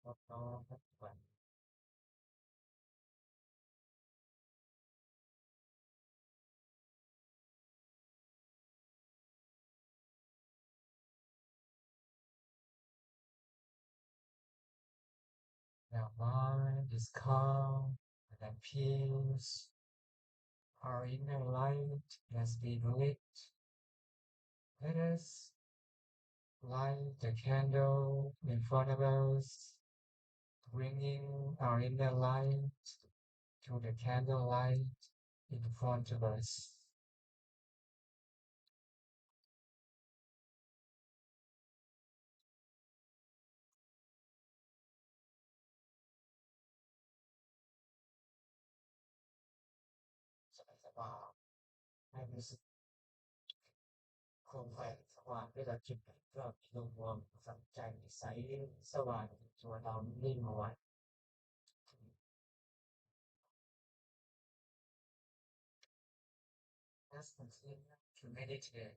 Our mind is calm and at peace. Our inner light has been lit. Let us light the candle in front of us, bringing our inner light to the candlelight in front of us. Wow. ให้รู้สึกโคมไฟสว่างด้วยเราจุดก็รวมรวมสังใจใสสว่างตัวเรานิ่งเอาไว้ Let's continue to meditate,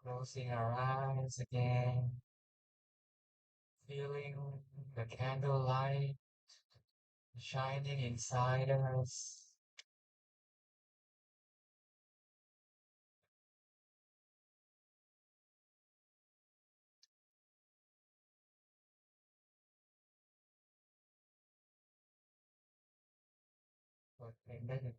closing our eyes again, feeling the candlelight shining inside us. But remember,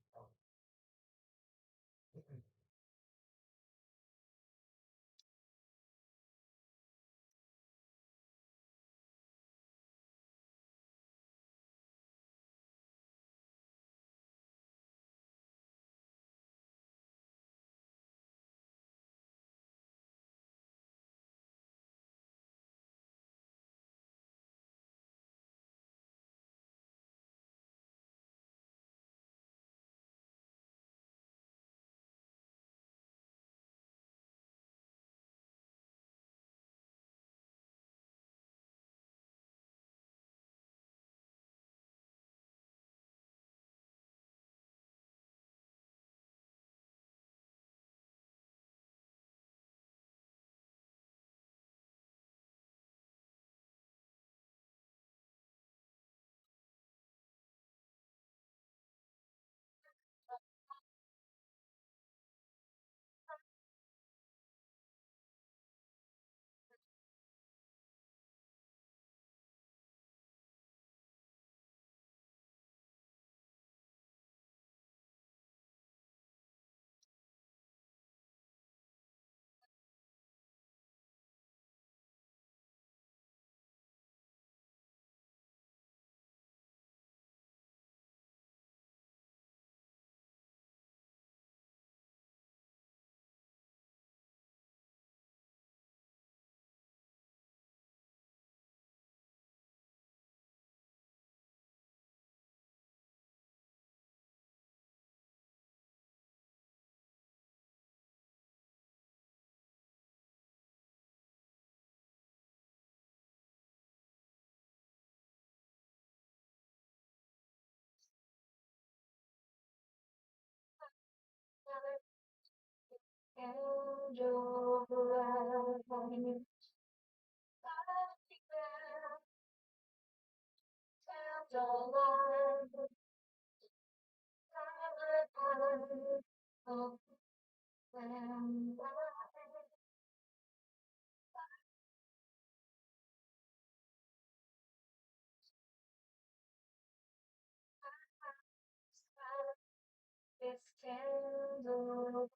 this candle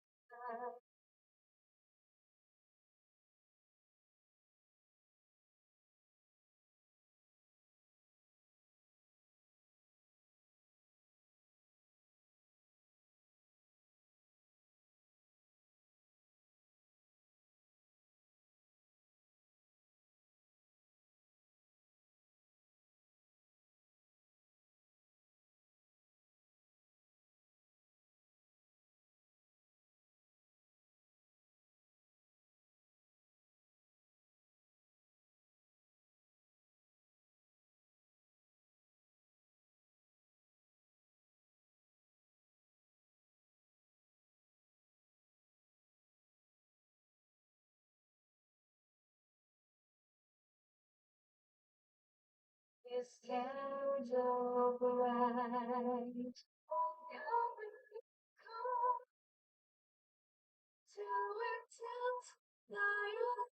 this candle bright. Come to it tilt light.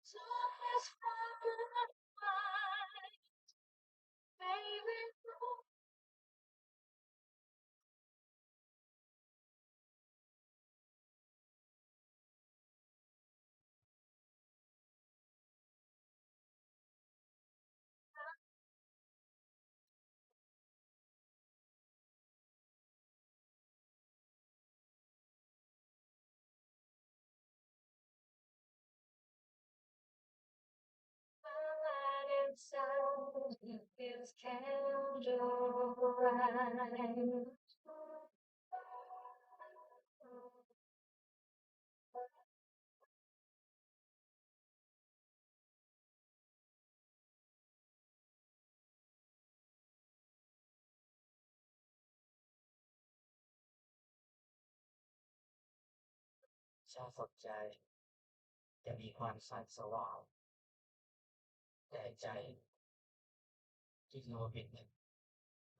So has found my favorite room. Light inside this candle bright. ชาสดใจจะมีความแสงสว่างแต่ใจที่โนบิต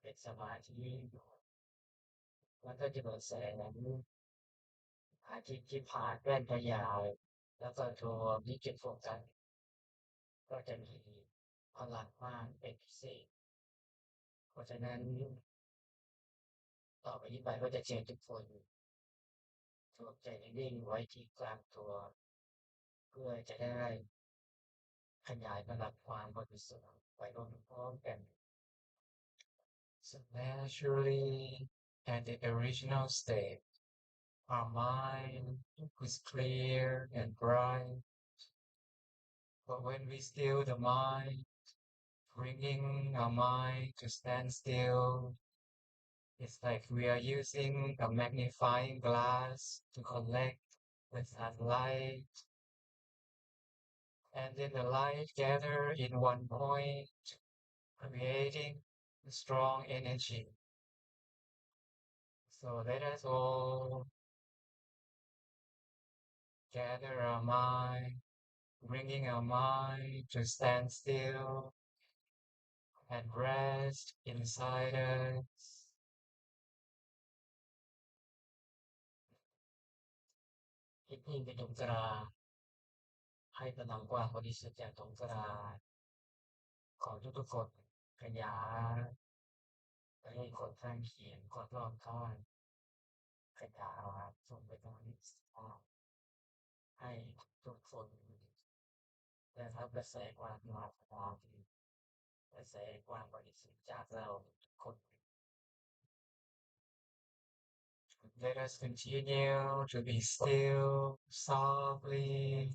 เป็นสมาธิมันก็จะเกิดแสงอาทิตย์ที่ผ่านแว่นพยายแล้วก็ตัววิจิตรโฟกัสก็จะมีพลังมากเป็นพิเศษเพราะฉะนั้นต่อไปนี้ไปก็จะเชิญทุกคนสงบใจนิ่งๆไว้ที่กลางตัวเพื่อจะได้ขยายพลังความบริสุทธิ์ไปพร้อมๆกัน So naturally, at the original state, our mind is clear and bright. But when we still the mind, bringing our mind to stand still, it's like we are using a magnifying glass to collect with that light, and then the light gather in one point, creating a strong energy. So let us all gather our mind, bringing our mind to stand still and rest inside us. คิดนิ่งเป็นดวงตราให้พลังกว้างบริสุทธิ์จากดวงตราของทุกๆคนขยายไปให้คนข้างเคียงคนรอบข้างขยายส่งไปตรงนี้ให้ทุกคนได้รับกระแสความงามความกระแสความบริสุทธิ์จากเราทุกคน Let us continue to be still softly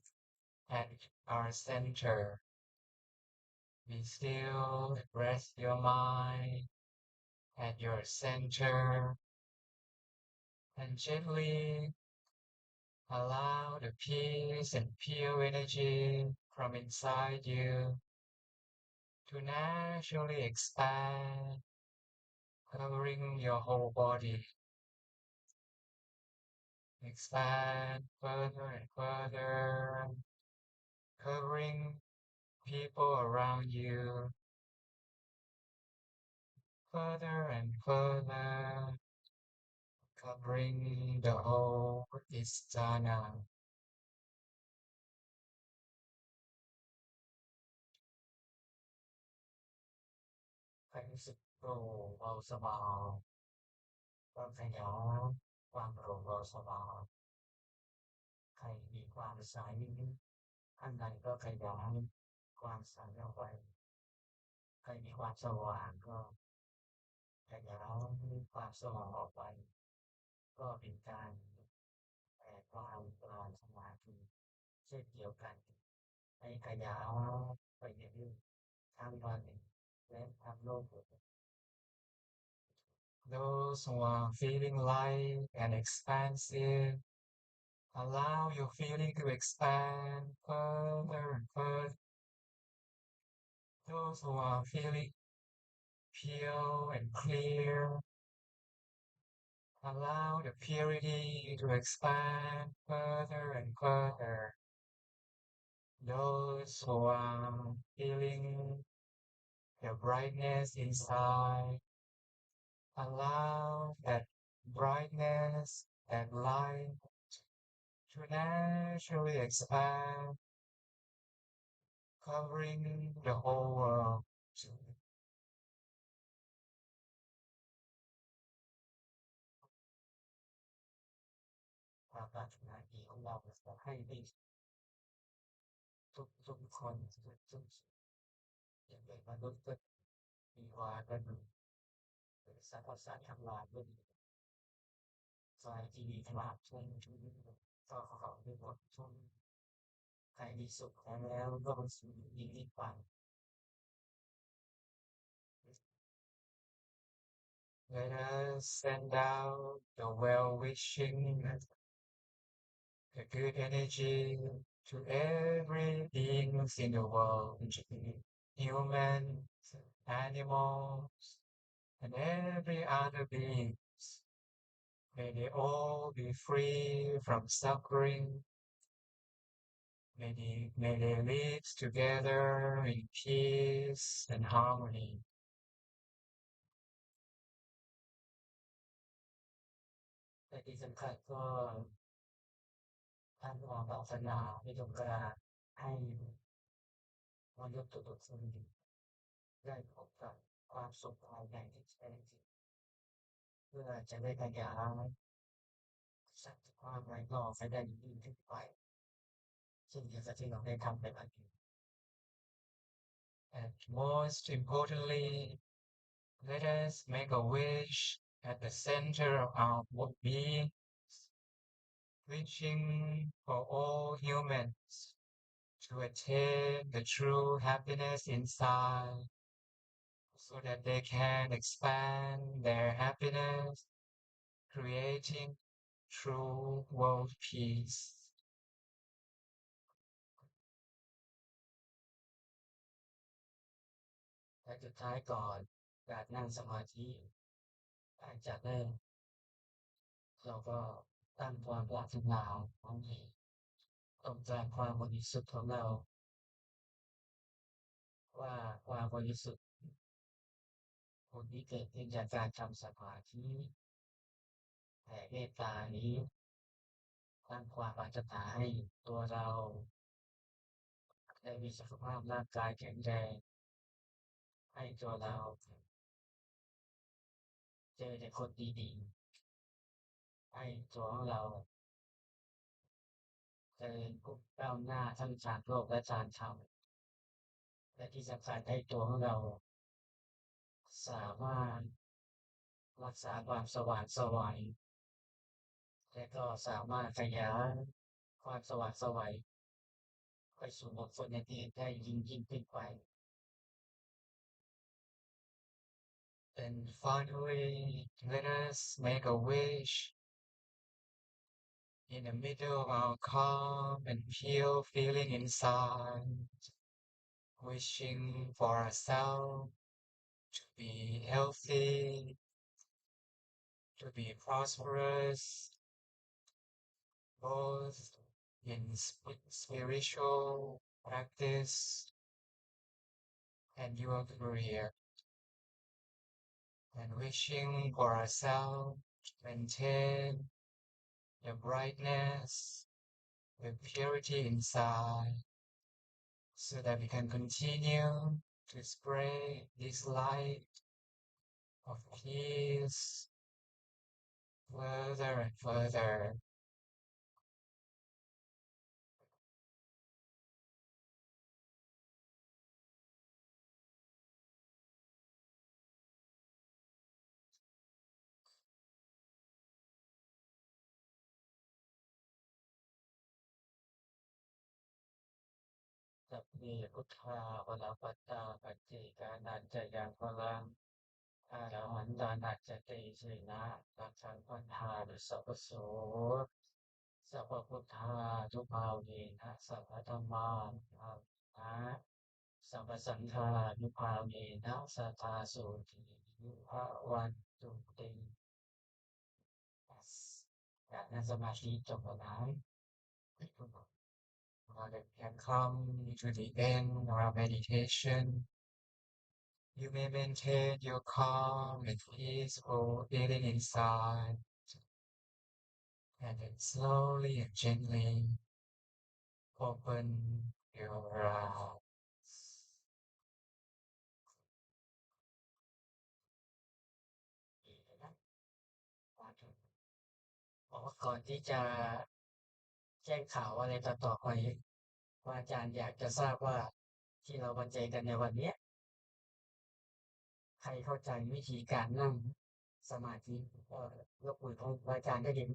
at our center. Be still, rest your mind at your center, and gently allow the peace and pure energy from inside you to naturally expand, covering your whole body. Expand further and further, covering people around you further and further, covering the whole Istana. ให้รู้สึกโปร่งเบาสบายความขยายความโปร่งเบาสบายใครมีความใสข้างในก็ขยายความใสออกไปใครมีความสว่างก็ขยายความสว่างออกไปก็เป็นการ ก็ทำการสมาธิเช่นเดียวกันให้ขยายไปเรื่อยๆทั้งวันและทั้งโลก Those who are feeling light and expansive, allow your feeling to expand further and further. Those who are feeling pure and clear, allow the purity to expand further and further. Those who are feeling the brightness inside, allow that brightness, that light to naturally expand, covering the whole world. ความปรารถนาดีของเราจะให้ได้ทุกคนทุกอย่างไรมนุษย์ก็มีวาก็ดีหรือสรรพสัตว์ทั้งหลายก็ดีใจที่มีขนาดชุ่มก็เขาด้วยบทชุ่มใครมีสุขแล้วก็เป็นสิ่งดีที่ฟัง Let us send out the well-wishing, the good energy to every beings in the world, humans, animals, and every other beings. May they all be free from suffering. May they live together in peace and harmony. แต่ที่สำคัญก็ท่านวางปรารถนาไม่ต้องการให้มนุษย์ทุกๆคนได้พบกับความสุขภายในที่แท้จริงเพื่อจะได้ขยายสัจความไร้นอกให้ได้ยิ่งขึ้นไปเช่นเดียวกับที่เราได้ทำในวันนี้ And most importantly, let us make a wish at the center of our being, wishing for all humans to attain the true happiness inside so that they can expand their happiness, creating true world peace. และสุดท้ายก่อนการนั่งสมาธิหลังจากนั้นเราก็ตั้งความปรารถนาของที่ต้องการความบริสุทธิ์ของเราว่าความบริสุทธิ์ผลที่เกิดขึ้นจากการทำสมาธิแผ่เมตตานี้ตั้งความปรารถนาให้ตัวเราได้มีสุขภาพร่างกายแข็งแรงให้ตัวเราเจอแต่คนดีๆให้ตัวของเราเจริญก้าวหน้าทั้งทางโลกและทางธรรมและที่สำคัญให้ตัวของเราสามารถรักษาความสว่างไสวและก็สามารถขยายความสว่างไสวไปสู่บุคคลอื่นๆได้ยิ่งขึ้นไป And finally, let us make a wish in the middle of our calm and pure feeling inside, wishing for ourselves to be healthy, to be prosperous, both in spiritual practice and your career, and wishing for ourselves to maintain the brightness, the purity inside, so that we can continue to spread this light of peace further and further. มีพุทธาวรปัตตาปัจเจกานันจะยังพลังอาราหันตานัจจติสินะตักขังพันธาดุสัพพโสสัพพพุทธาทุภาเวนะสัพพธรรมานุภาเวนะสัพพสังฆานุภาเวนะสัทธาโสติยุภาวันตุเต Yes. Yeah, that's a much deeper line. That can come to the end of our meditation. You may maintain your calm and peaceful feeling inside, and then slowly and gently open your eyes. ก่อนที่จะแจ้งข่าวอะไรต่อไปว่าอาจารย์อยากจะทราบว่าที่เราบรรจัยกันในวันเนี้ยใครเข้าใจวิธีการนั่งสมาธิยกมือของอาจารย์ได้ดี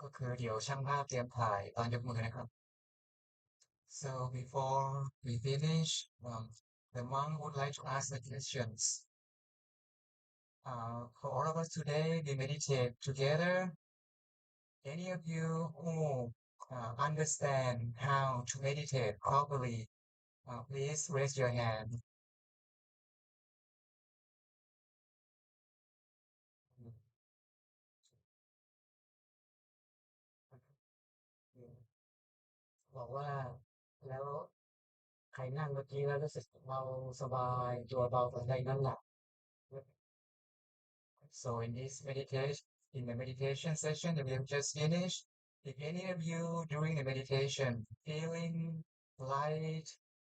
ก็คือเดี๋ยวช่างภาพเตรียมถ่ายตอนยกมือนะครับ So before we finish, the monk would like to ask the questions. For all of us today, we meditate together. Any of you who understand how to meditate properly, please raise your hand. Mm. บอกว่าแล้วใครนั่งเมื่อกี้แล้วรู้สึกเบาสบายตัวเบากว่าใดน้ำหนัก So in the meditation session that we have just finished, if any of you during the meditation feeling light,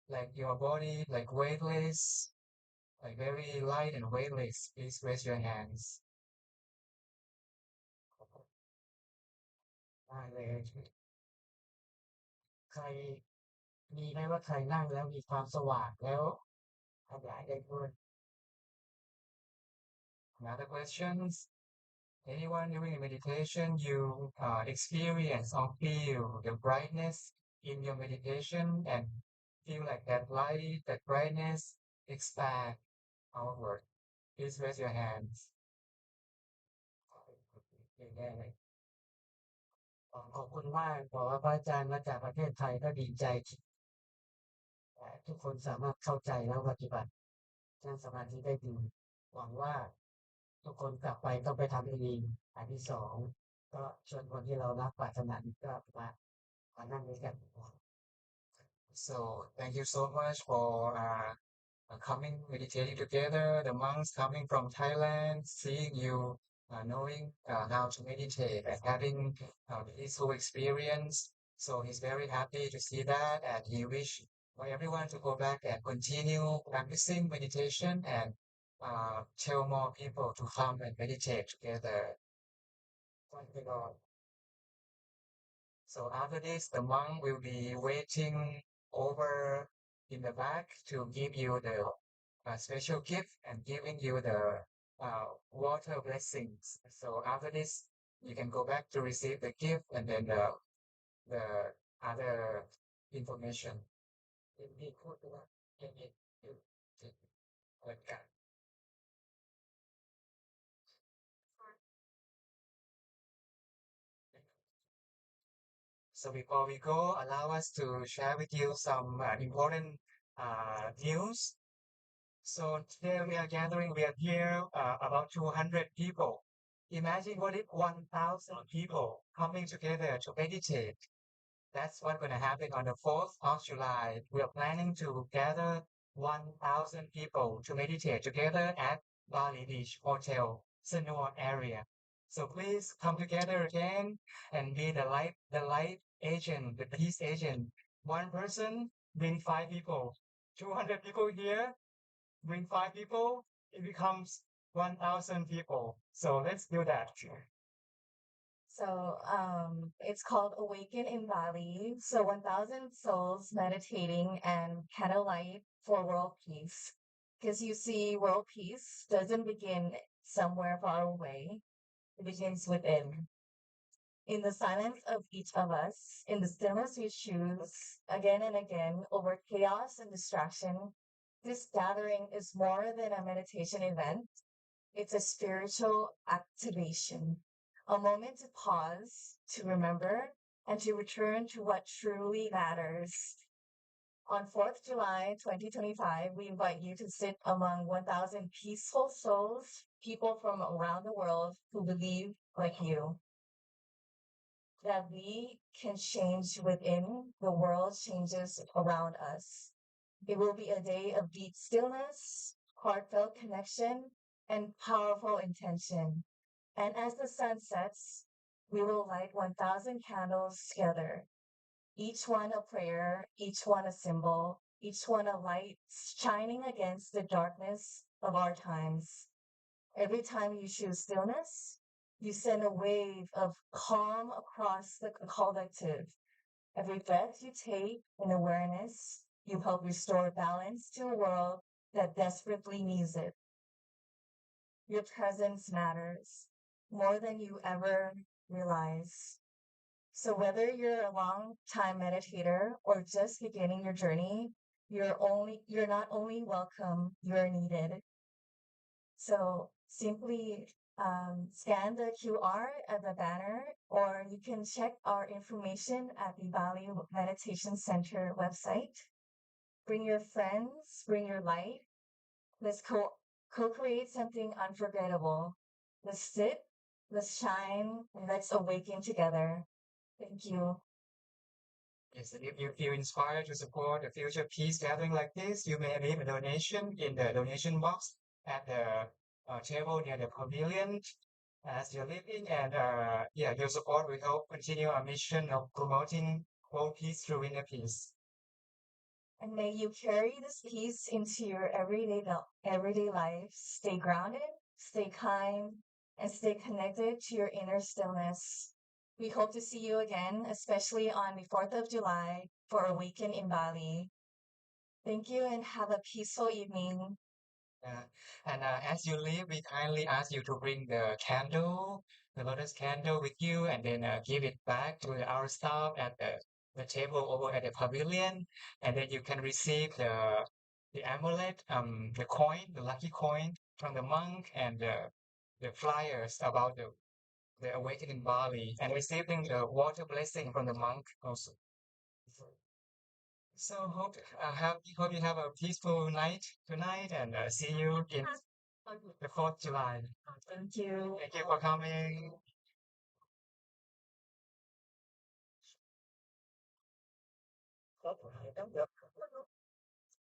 like your body like weightless, like very light and weightless, please raise your hands. ได้เลยใครมีไหมว่าใครนั่งแล้วมีความสว่างแล้วขยายได้ด้วย Another questions? Anyone during the meditation you experience or feel the brightness in your meditation and feel like that light, that brightness expand outward. Please raise your hands. ขอบคุณมากบอกว่าพระอาจารย์มาจากประเทศไทยก็ดีใจแต่ทุกคนสามารถเข้าใจแล้วปฏิบัตินั่งสมาธิได้ดีหวังว่าทุกคนกลับไปต้องไปทำเองอันที่สองก็ชวนคนที่เรารักปรารถนาดีก็มานั่งด้วยกัน So thank you so much for coming meditating together. The monks coming from Thailand, seeing you, knowing how to meditate and having peaceful experience. So he's very happy to see that, and he wish for everyone to go back and continue practicing meditation and tell more people to come and meditate together. So after this, the monk will be waiting over in the back to give you the special gift and giving you the water blessings. So after this, you can go back to receive the gift and then the other information. So before we go, allow us to share with you some important news. So today we are gathering, we are here about 200 people. Imagine what if 1,000 people coming together to meditate. That's what's going to happen on the 4th of July. We are planning to gather 1,000 people to meditate together at Bali Beach Hotel, Sanur area. So please come together again and be the light agent, the peace agent. One person bring 5 people. 200 people here, bring 5 people, it becomes 1,000 people. So let's do that. So it's called Awaken in Bali. So 1,000 souls meditating and candlelight for world peace. Because you see, world peace doesn't begin somewhere far away. It begins within. In the silence of each of us, in the stillness we choose again and again over chaos and distraction, this gathering is more than a meditation event. It's a spiritual activation, a moment to pause, to remember, and to return to what truly matters. On 4th July 2025, we invite you to sit among 1,000 peaceful souls, people from around the world who believe like you, that we can change within, the world changes around us. It will be a day of deep stillness, heartfelt connection, and powerful intention. And as the sun sets, we will light 1,000 candles together, each one a prayer, each one a symbol, each one a light shining against the darkness of our times. Every time you choose stillness, you send a wave of calm across the collective. Every breath you take in awareness, you help restore balance to a world that desperately needs it. Your presence matters more than you ever realize. So whether you're a long time meditator or just beginning your journey, you're not only welcome, you're needed. So simply scan the QR at the banner, or you can check our information at the Bali Meditation Center website. Bring your friends, bring your light. Let's co-create something unforgettable. Let's sit, let's shine, and let's awaken together. Thank you. Yes, and if you feel inspired to support a future peace gathering like this, you may leave a donation in the donation box at the table near the pavilion as you're leaving. And yeah, your support will help continue our mission of promoting world peace through inner peace. And may you carry this peace into your everyday life. Stay grounded, stay kind, and stay connected to your inner stillness. We hope to see you again, especially on the 4th of July for Awaken in Bali. Thank you and have a peaceful evening. Uh, and as you leave, we kindly ask you to bring the candle, the lotus candle with you, and then give it back to our staff at the table over at the pavilion. And then you can receive the amulet, the coin, the lucky coin from the monk, and the flyers about the awakening Bali, and receiving the water blessing from the monk also. So hope you have a peaceful night tonight, and see you in the 4th July. Thank you. Thank you for coming.